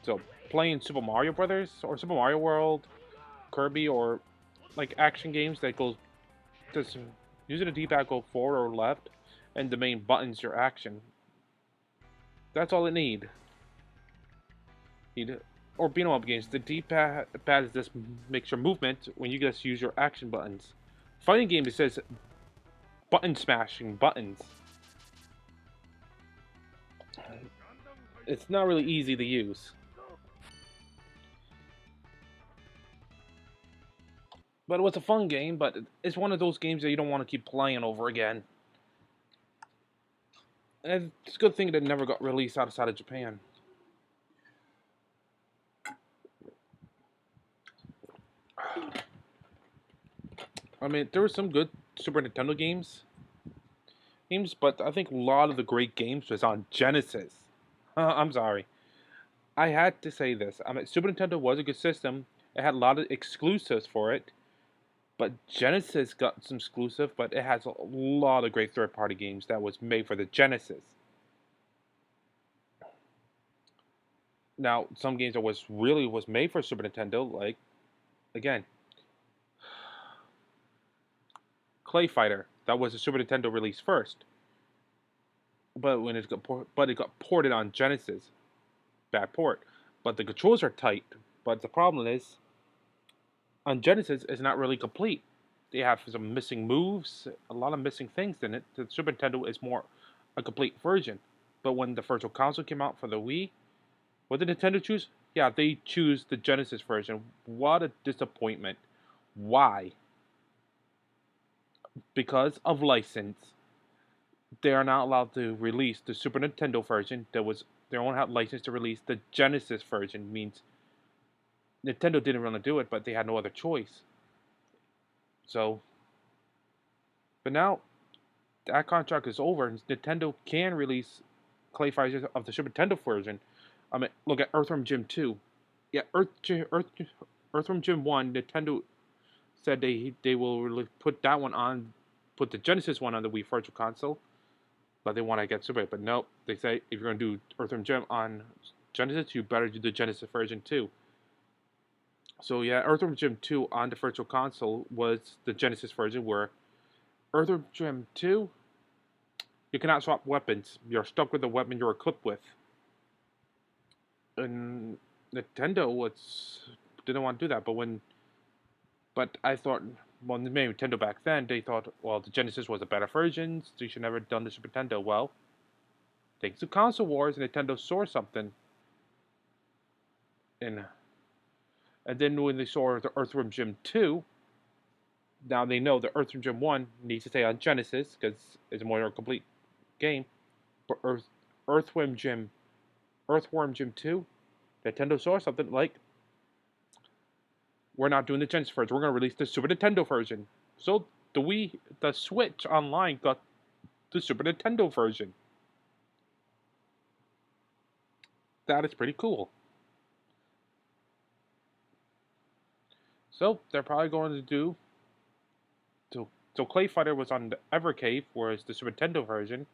A: So playing Super Mario Brothers or Super Mario World, Kirby, or like action games that goes just using a D-pad go forward or left, and the main buttons your action. That's all it need. or beat 'em up games, the D-pad is just makes your movement when you just use your action buttons. Fighting game, it says button smashing buttons. It's not really easy to use. But it was a fun game, but it's one of those games that you don't want to keep playing over again. And it's a good thing that it never got released outside of Japan. I mean, there were some good Super Nintendo games, but I think a lot of the great games was on Genesis. I'm sorry. I had to say this. I mean, Super Nintendo was a good system. It had a lot of exclusives for it. But Genesis got some exclusive, but it has a lot of great third-party games that was made for the Genesis. Now, some games that was made for Super Nintendo, like again, Clay Fighter, that was a Super Nintendo release first. But when it got ported on Genesis, bad port. But the controls are tight. But the problem is, on Genesis, it's not really complete. They have some missing moves, a lot of missing things in it. The Super Nintendo is more a complete version. But when the Virtual Console came out for the Wii, what did Nintendo choose? Yeah, they choose the Genesis version. What a disappointment. Why? Because of license. They are not allowed to release the Super Nintendo version. They only have license to release the Genesis version. Means Nintendo didn't want to do it, but they had no other choice. So, but now that contract is over, and Nintendo can release Clay Fighters of the Super Nintendo version. I mean, look at Earthworm Jim 2. Yeah, Earthworm Jim 1, Nintendo said they will really put that one on, put the Genesis one on the Wii Virtual Console, but they want to get Super. But nope, they say if you're going to do Earthworm Jim on Genesis, you better do the Genesis version too. So yeah, Earthworm Jim 2 on the Virtual Console was the Genesis version, where Earthworm Jim 2, you cannot swap weapons. You're stuck with the weapon you're equipped with. And Nintendo didn't want to do that, but I thought, well, maybe Nintendo back then, they thought, well, the Genesis was a better version, so you should never have done the Super Nintendo. Well, thanks to Console Wars, Nintendo saw something. And then when they saw the Earthworm Jim 2, now they know the Earthworm Jim 1 needs to stay on Genesis, because it's a more complete game. But Earthworm Jim 2, Nintendo saw something like, we're not doing the Genesis version, we're going to release the Super Nintendo version. So the Switch Online got the Super Nintendo version. That is pretty cool. So they're probably going to do, so Clay Fighter was on the Evercave, whereas the Super Nintendo version.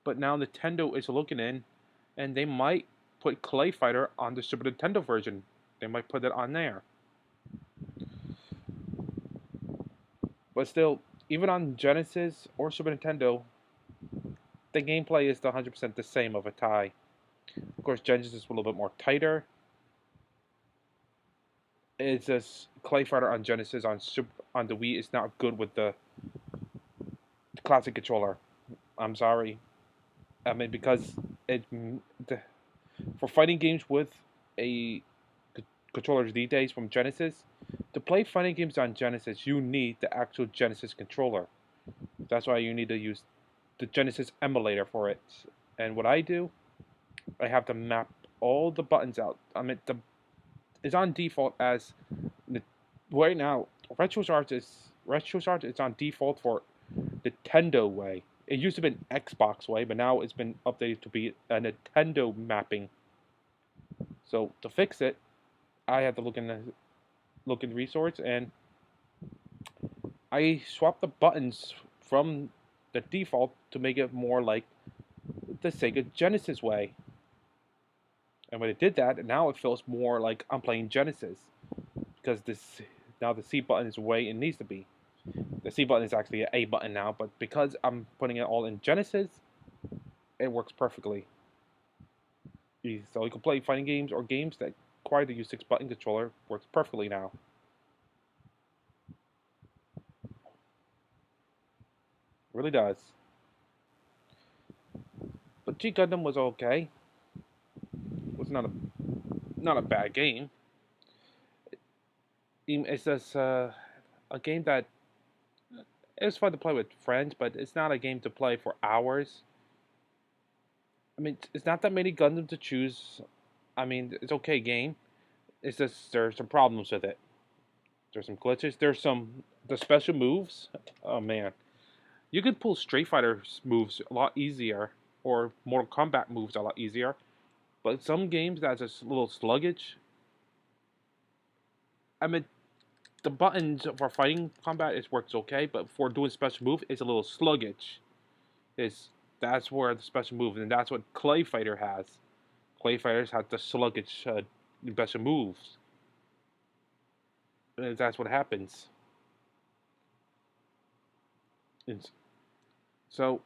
A: But now Nintendo is looking in, and they might put Clay Fighter on the Super Nintendo version. They might put it on there. But still, even on Genesis or Super Nintendo, the gameplay is 100% the same of a tie. Of course, Genesis is a little bit more tighter. It's just Clay Fighter on Genesis on the Wii is not good with the classic controller. I'm sorry. I mean, because for fighting games with a controllers these days from Genesis, to play fighting games on Genesis, you need the actual Genesis controller. That's why you need to use the Genesis emulator for it. And what I do, I have to map all the buttons out. I mean, it's on default as right now. RetroShards is on default for Nintendo way. It used to be an Xbox way, but now it's been updated to be a Nintendo mapping. So to fix it, I had to look in the resource, and I swapped the buttons from the default to make it more like the Sega Genesis way. And when it did that, now it feels more like I'm playing Genesis, because now the C button is the way it needs to be. The C button is actually an A button now, but because I'm putting it all in Genesis, it works perfectly. So you can play fighting games or games that require to use 6-button controller. Works perfectly now. Really does. But G Gundam was okay. It was not a bad game. It's just a game that it's fun to play with friends, but it's not a game to play for hours. I mean, it's not that many Gundams to choose. I mean, it's okay game. It's just there's some problems with it. There's some glitches. There's some the special moves. Oh man, you could pull Street Fighter moves a lot easier, or Mortal Kombat moves a lot easier. But some games that's just a little sluggish. I mean, the buttons for fighting combat is works okay, but for doing special move, it's a little sluggish. Is That's where the special move, and that's what Clay Fighter has. Clay Fighters have the sluggish special moves. And that's what happens. And so,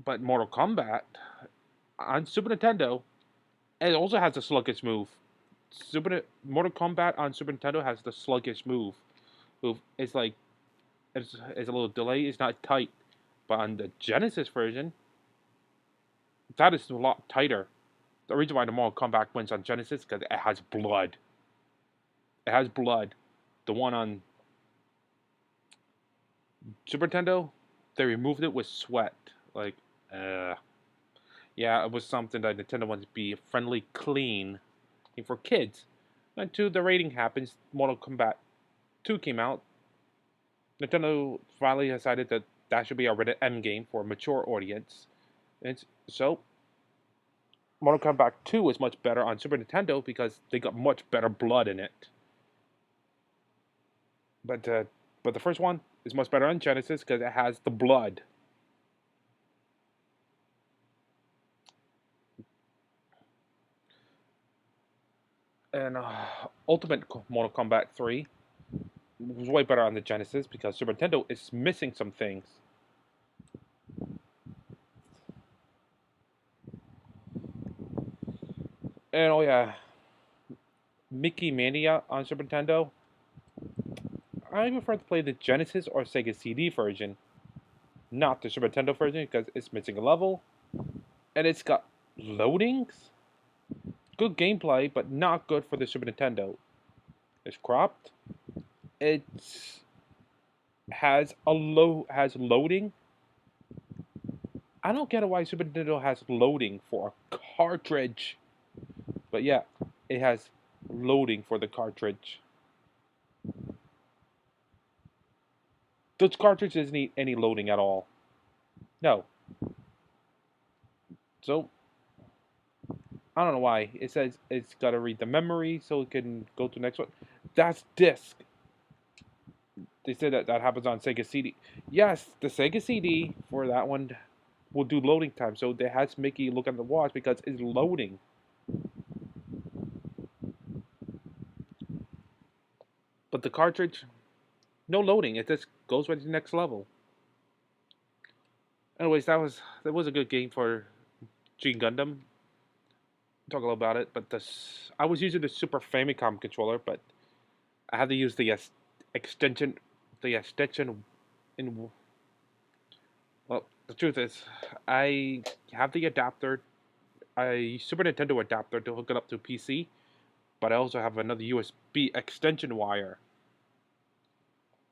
A: but Mortal Kombat on Super Nintendo, it also has a sluggish move. Mortal Kombat on Super Nintendo has the sluggish move. It's like it's a little delay. It's not tight, but on the Genesis version, that is a lot tighter. The reason why the Mortal Kombat wins on Genesis is because it has blood. It has blood. The one on Super Nintendo, they removed it with sweat. Like, yeah, it was something that Nintendo wanted to be friendly, clean, and for kids. And two, the rating happens. Mortal Kombat 2 came out. Nintendo finally decided that that should be a rated M game for a mature audience. And so, Mortal Kombat 2 is much better on Super Nintendo because they got much better blood in it. But uh, but the first one is much better on Genesis because it has the blood. And Ultimate Mortal Kombat 3 was way better on the Genesis because Super Nintendo is missing some things. And oh yeah, Mickey Mania on Super Nintendo. I prefer to play the Genesis or Sega CD version, not the Super Nintendo version because it's missing a level and it's got loadings. Good gameplay, but not good for the Super Nintendo. It's cropped. It has loading. I don't get why Super Nintendo has loading for a cartridge, but yeah, it has loading for the cartridge. Those cartridges need any loading at all. No. So I don't know why. It says it's got to read the memory so it can go to the next one. That's disk. They said that happens on Sega CD. Yes, the Sega CD for that one will do loading time. So it has Mickey look at the watch because it's loading. But the cartridge, no loading. It just goes right to the next level. Anyways, that was a good game for G Gundam. Talk a little about it, but I was using the Super Famicom controller, but I had to use the extension, the extension in. Well, the truth is, I have the adapter, a Super Nintendo adapter to hook it up to PC, but I also have another USB extension wire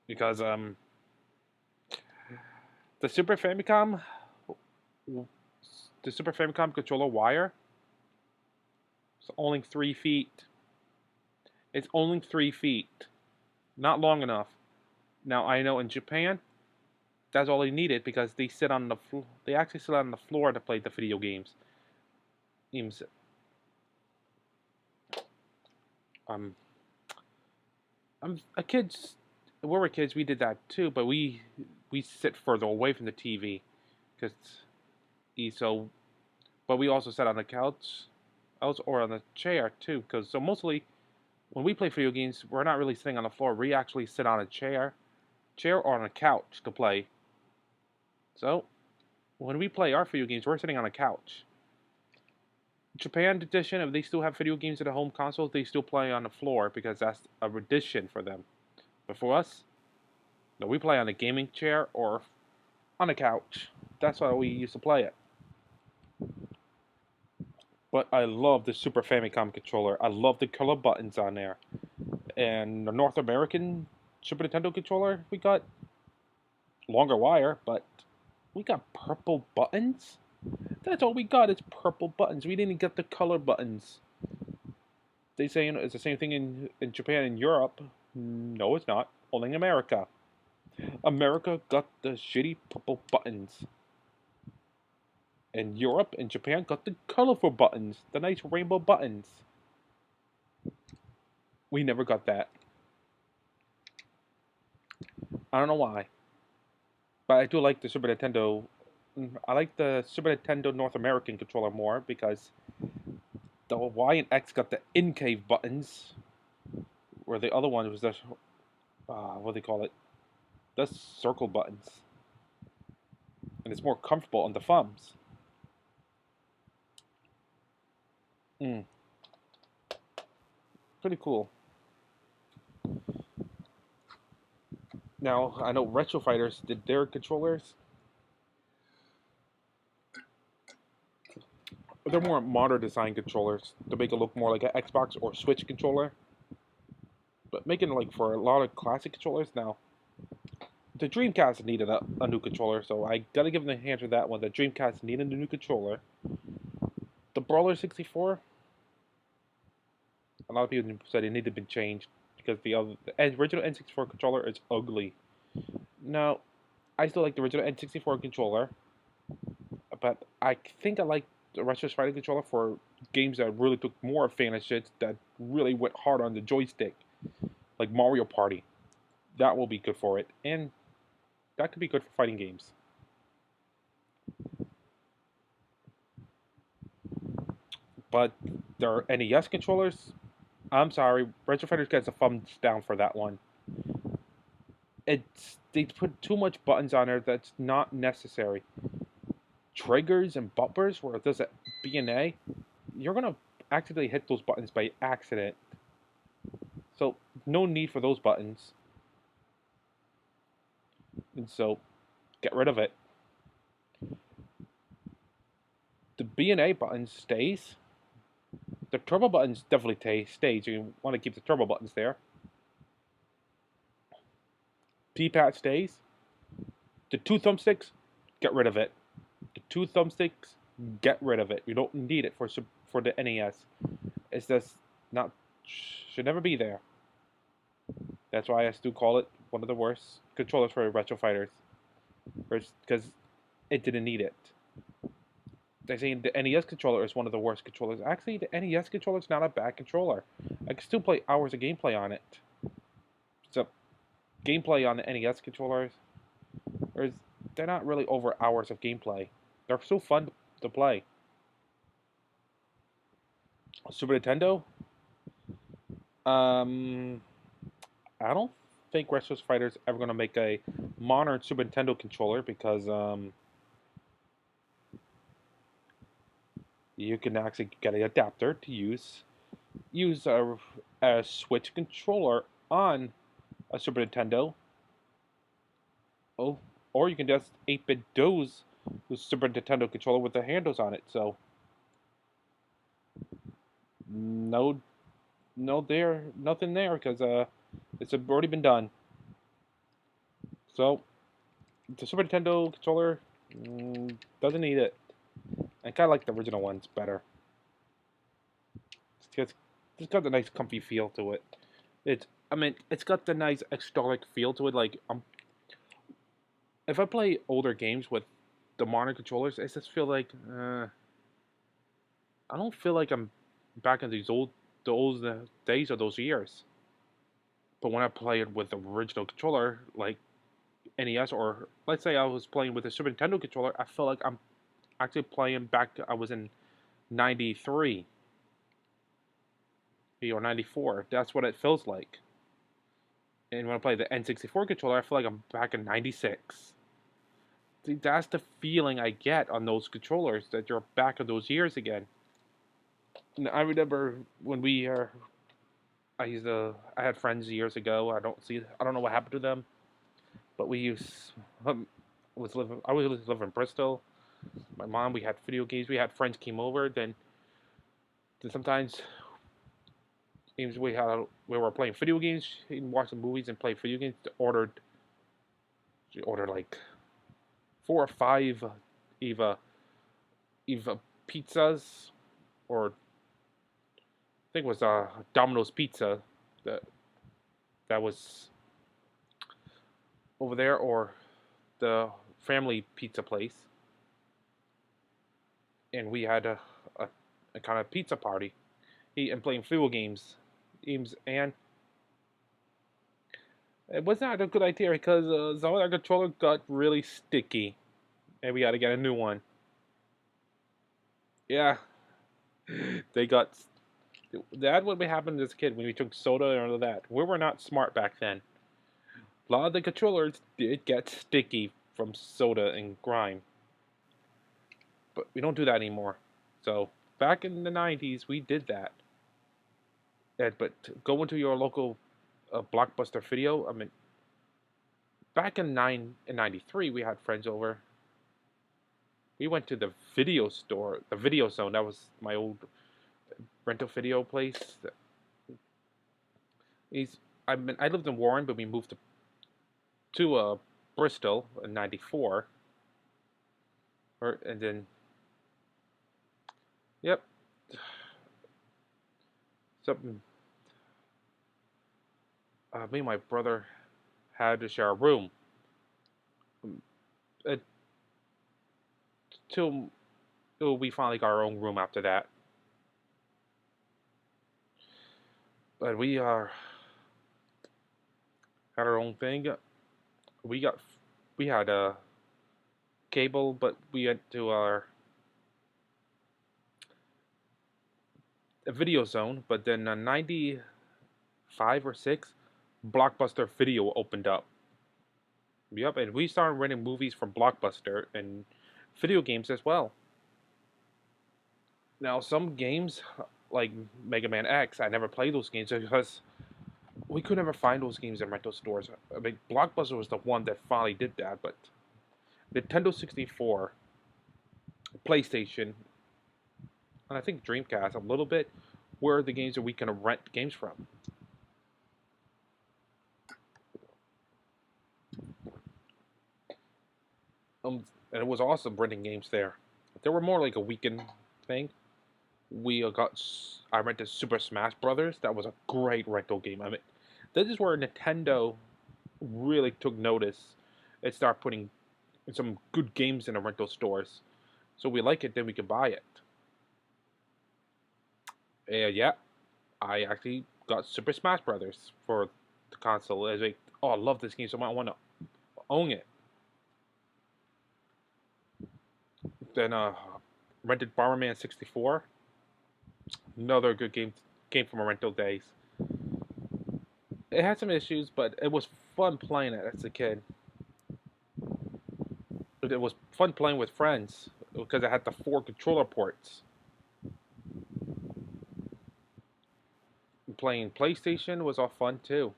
A: because the Super Famicom, the Super Famicom controller wire, is only 3 feet. It's only 3 feet, not long enough. Now I know in Japan, that's all they needed because they sit on the they actually sit on the floor to play the video games. Games, um, a kids. When we were kids, we did that too, but we sit further away from the TV, because so. But we also sat on the couch, else or on the chair too, because so mostly when we play video games, we're not really sitting on the floor. We actually sit on a chair or on a couch to play. So when we play our video games, we're sitting on a couch. Japan edition, if they still have video games at the home console, they still play on the floor because that's a tradition for them. But for us, no, we play on a gaming chair or on a couch. That's how we used to play it. But I love the Super Famicom controller. I love the color buttons on there. And the North American Super Nintendo controller, we got longer wire, but we got purple buttons. That's all we got is purple buttons. We didn't get the color buttons. They say it's the same thing in Japan and Europe. No, it's not. Only in America. America got the shitty purple buttons. And Europe and Japan got the colorful buttons. The nice rainbow buttons. We never got that. I don't know why. But I do like the Super Nintendo. I like the Super Nintendo North American controller more because the Y and X got the in-cave buttons, where the other one was the what do they call it? The circle buttons, and it's more comfortable on the thumbs. Pretty cool. Now I know Retro Fighters did their controllers. They're more modern design controllers to make it look more like an Xbox or Switch controller. But making like for a lot of classic controllers now, the Dreamcast needed a new controller, so I gotta give them a hand for that one. The Dreamcast needed a new controller. The Brawler 64, a lot of people said it needed to be changed because the original N64 controller is ugly. Now, I still like the original N64 controller, but I think I like the Retro Spider controller for games that really took more advantage, that really went hard on the joystick, like Mario Party. That will be good for it, and that could be good for fighting games. But their NES controllers, I'm sorry, Retro Fighters gets a thumbs down for that one. They put too much buttons on there that's not necessary. Triggers and bumpers, where it does a B and A, you're gonna accidentally hit those buttons by accident. So no need for those buttons. And so get rid of it. The B and A button stays. The turbo buttons definitely stays. You want to keep the turbo buttons there. D-pad stays. The two thumbsticks, get rid of it. The two thumbsticks, get rid of it. You don't need it for the NES. It's just not, should never be there. That's why I still call it one of the worst controllers for Retro Fighters, because it didn't need it. They say the NES controller is one of the worst controllers. Actually, the NES controller is not a bad controller. I can still play hours of gameplay on it. So, gameplay on the NES controllers, they're not really over hours of gameplay. They're so fun to play. Super Nintendo? I don't think Retro Fighter's ever going to make a modern Super Nintendo controller because you can actually get an adapter to use a Switch controller on a Super Nintendo. Oh, or you can just 8-bit dose the Super Nintendo controller with the handles on it. So no, nothing there because it's already been done. So the Super Nintendo controller doesn't need it. I kind of like the original ones better. It's got the nice comfy feel to it. It's got the nice exotic feel to it. Like if I play older games with the modern controllers, I just feel like I don't feel like I'm back in the old days of those years. But when I play it with the original controller, like NES, or let's say I was playing with a Super Nintendo controller, I feel like I'm actually playing back. I was in '93 or '94. That's what it feels like. And when I play the N64 controller, I feel like I'm back in '96. See, that's the feeling I get on those controllers, that you're back in those years again. And I remember when I had friends years ago. I don't know what happened to them, but um, I was living in Bristol. My mom, we had video games. We had friends came over. Then sometimes games we were playing video games, watching movies and playing video games. She ordered like 4 or 5 Eva Eva pizzas, or I think it was Domino's pizza that that was over there, or the family pizza place, and we had a kind of pizza party, and playing video games, and it was not a good idea because some of our controller got really sticky, and we had to get a new one. Yeah, they got that. What happened as a kid when we took soda and all of that. We were not smart back then. A lot of the controllers did get sticky from soda and grime, but we don't do that anymore. So back in the '90s, we did that. But go into your local Blockbuster Video. I mean, back in '93, we had friends over. We went to the video store, the Video Zone. That was my old rental video place. He's I lived in Warren, but we moved to Bristol in '94, and then yep, something. Me and my brother had to share a room. Uh, till we finally got our own room after that. But we had our own thing. We got we had a cable, but we went to a Video Zone. But then '95 or '96, Blockbuster Video opened up. Yep, and we started renting movies from Blockbuster and video games as well. Now, some games like Mega Man X, I never played those games because we could never find those games in rental stores. I mean, Blockbuster was the one that finally did that, but Nintendo 64, PlayStation, and I think Dreamcast a little bit were the games that we can rent games from. And it was awesome renting games there. They were more like a weekend thing. I rented Super Smash Brothers. That was a great rental game. I mean, this is where Nintendo really took notice and started putting some good games in the rental stores. So we like it, then we could buy it. And yeah, I actually got Super Smash Brothers for the console. I was like, oh, I love this game so much. I want to own it. Then rented Bomberman 64. Another good game from my rental days. It had some issues, but it was fun playing it as a kid. It was fun playing with friends because it had the 4 controller ports. Playing PlayStation was all fun too.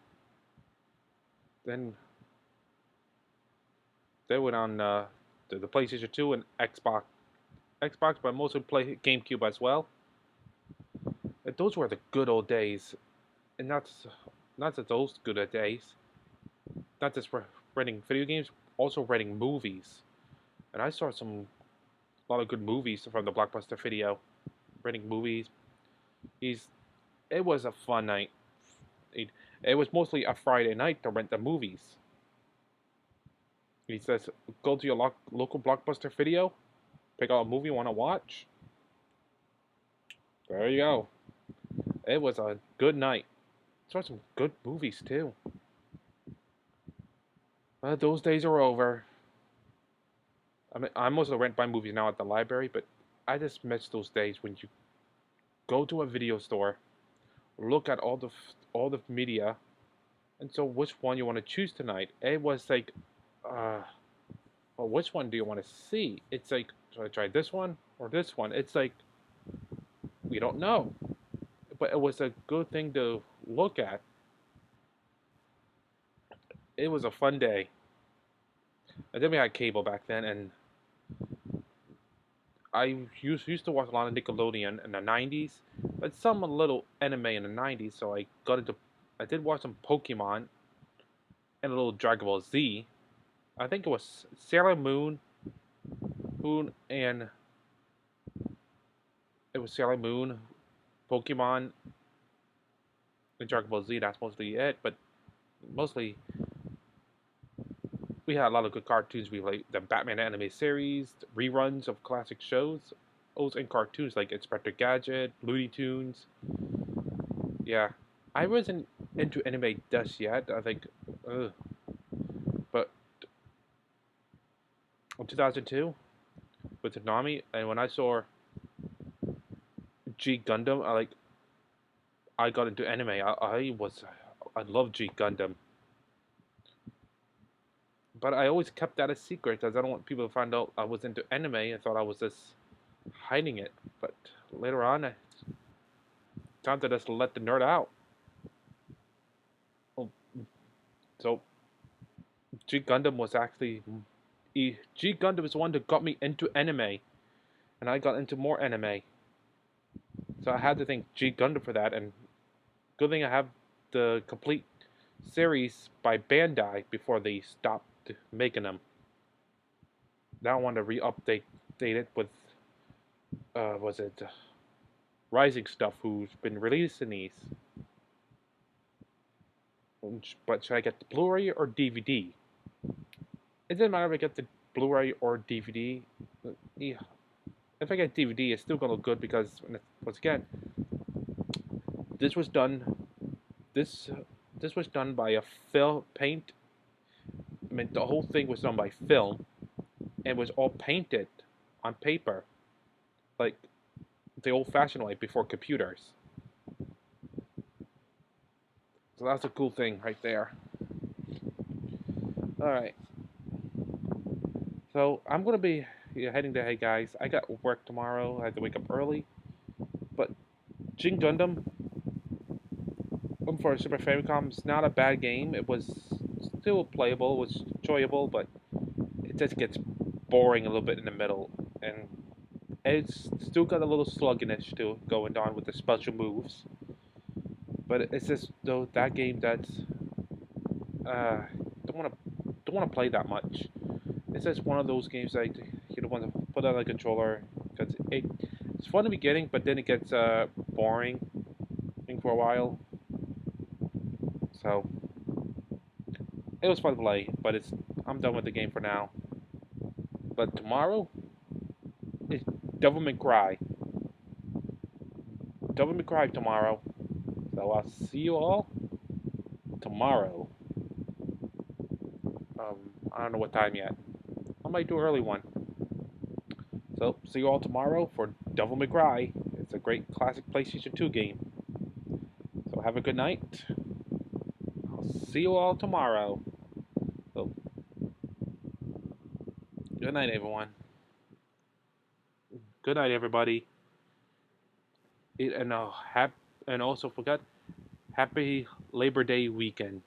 A: Then they went on the PlayStation 2 and Xbox, but mostly play GameCube as well. And those were the good old days, and not just those good old days. Not just renting video games, also renting movies. And I saw a lot of good movies from the Blockbuster Video. Renting movies. He's It was a fun night. It was mostly a Friday night to rent the movies. He says, go to your local Blockbuster Video, pick out a movie you want to watch. There you go. It was a good night. Saw some good movies too. Those days are over. I mean, I mostly rent my movies now at the library, but I just miss those days when you go to a video store, look at all the media, and so which one you want to choose tonight. It was like, well, which one do you want to see? It's like, should I try this one or this one? It's like We don't know, but it was a good thing to look at. It was a fun day. And then we had cable back then, and I used to watch a lot of Nickelodeon in the '90s, but some a little anime in the '90s. So I did watch some Pokemon and a little Dragon Ball Z. I think it was Sailor Moon, and it was Sailor Moon, Pokemon, and Dragon Ball Z. That's mostly it. But mostly we had a lot of good cartoons. We like the Batman anime series, reruns of classic shows, and cartoons like Inspector Gadget, Looney Tunes. Yeah, I wasn't into anime just yet. I think, ugh. But in 2002 with Tsunami, and when I saw G Gundam, I got into anime. I love G Gundam, but I always kept that a secret because I don't want people to find out I was into anime and thought I was just hiding it. But later on, it's time to just let the nerd out. Oh, so G Gundam was actually G Gundam is the one that got me into anime, and I got into more anime. So I had to thank G Gundam for that, and good thing I have the complete series by Bandai before they stopped making them. Now I want to re-update it with was it Rising Stuff who's been releasing these. But should I get the Blu-ray or DVD? It doesn't matter if I get the Blu-ray or DVD. Yeah. If I get DVD, it's still gonna look good because once again, this was done. This this was done by a film paint. I mean, the whole thing was done by film and was all painted on paper, like the old-fashioned way before computers. So that's a cool thing right there. All right. So I'm gonna be heading to. Hey guys, I got work tomorrow. I have to wake up early. But Jin Gundam for Super Famicom is not a bad game. It was still playable. It was enjoyable, but it just gets boring a little bit in the middle, and it's still got a little sluggish to going on with the special moves. But it's just though that game that's don't want to play that much. It's just one of those games that you don't want to put on a controller because it's fun in the beginning, but then it gets boring for a while. So it was fun to play, but I'm done with the game for now. But tomorrow is Devil May Cry. Devil May Cry tomorrow. So I'll see you all tomorrow. I don't know what time yet. I might do an early one. So see you all tomorrow for Devil May Cry. It's a great classic PlayStation 2 game. So have a good night. I'll see you all tomorrow. So good night, everyone. Good night, everybody. And also forget, happy Labor Day weekend.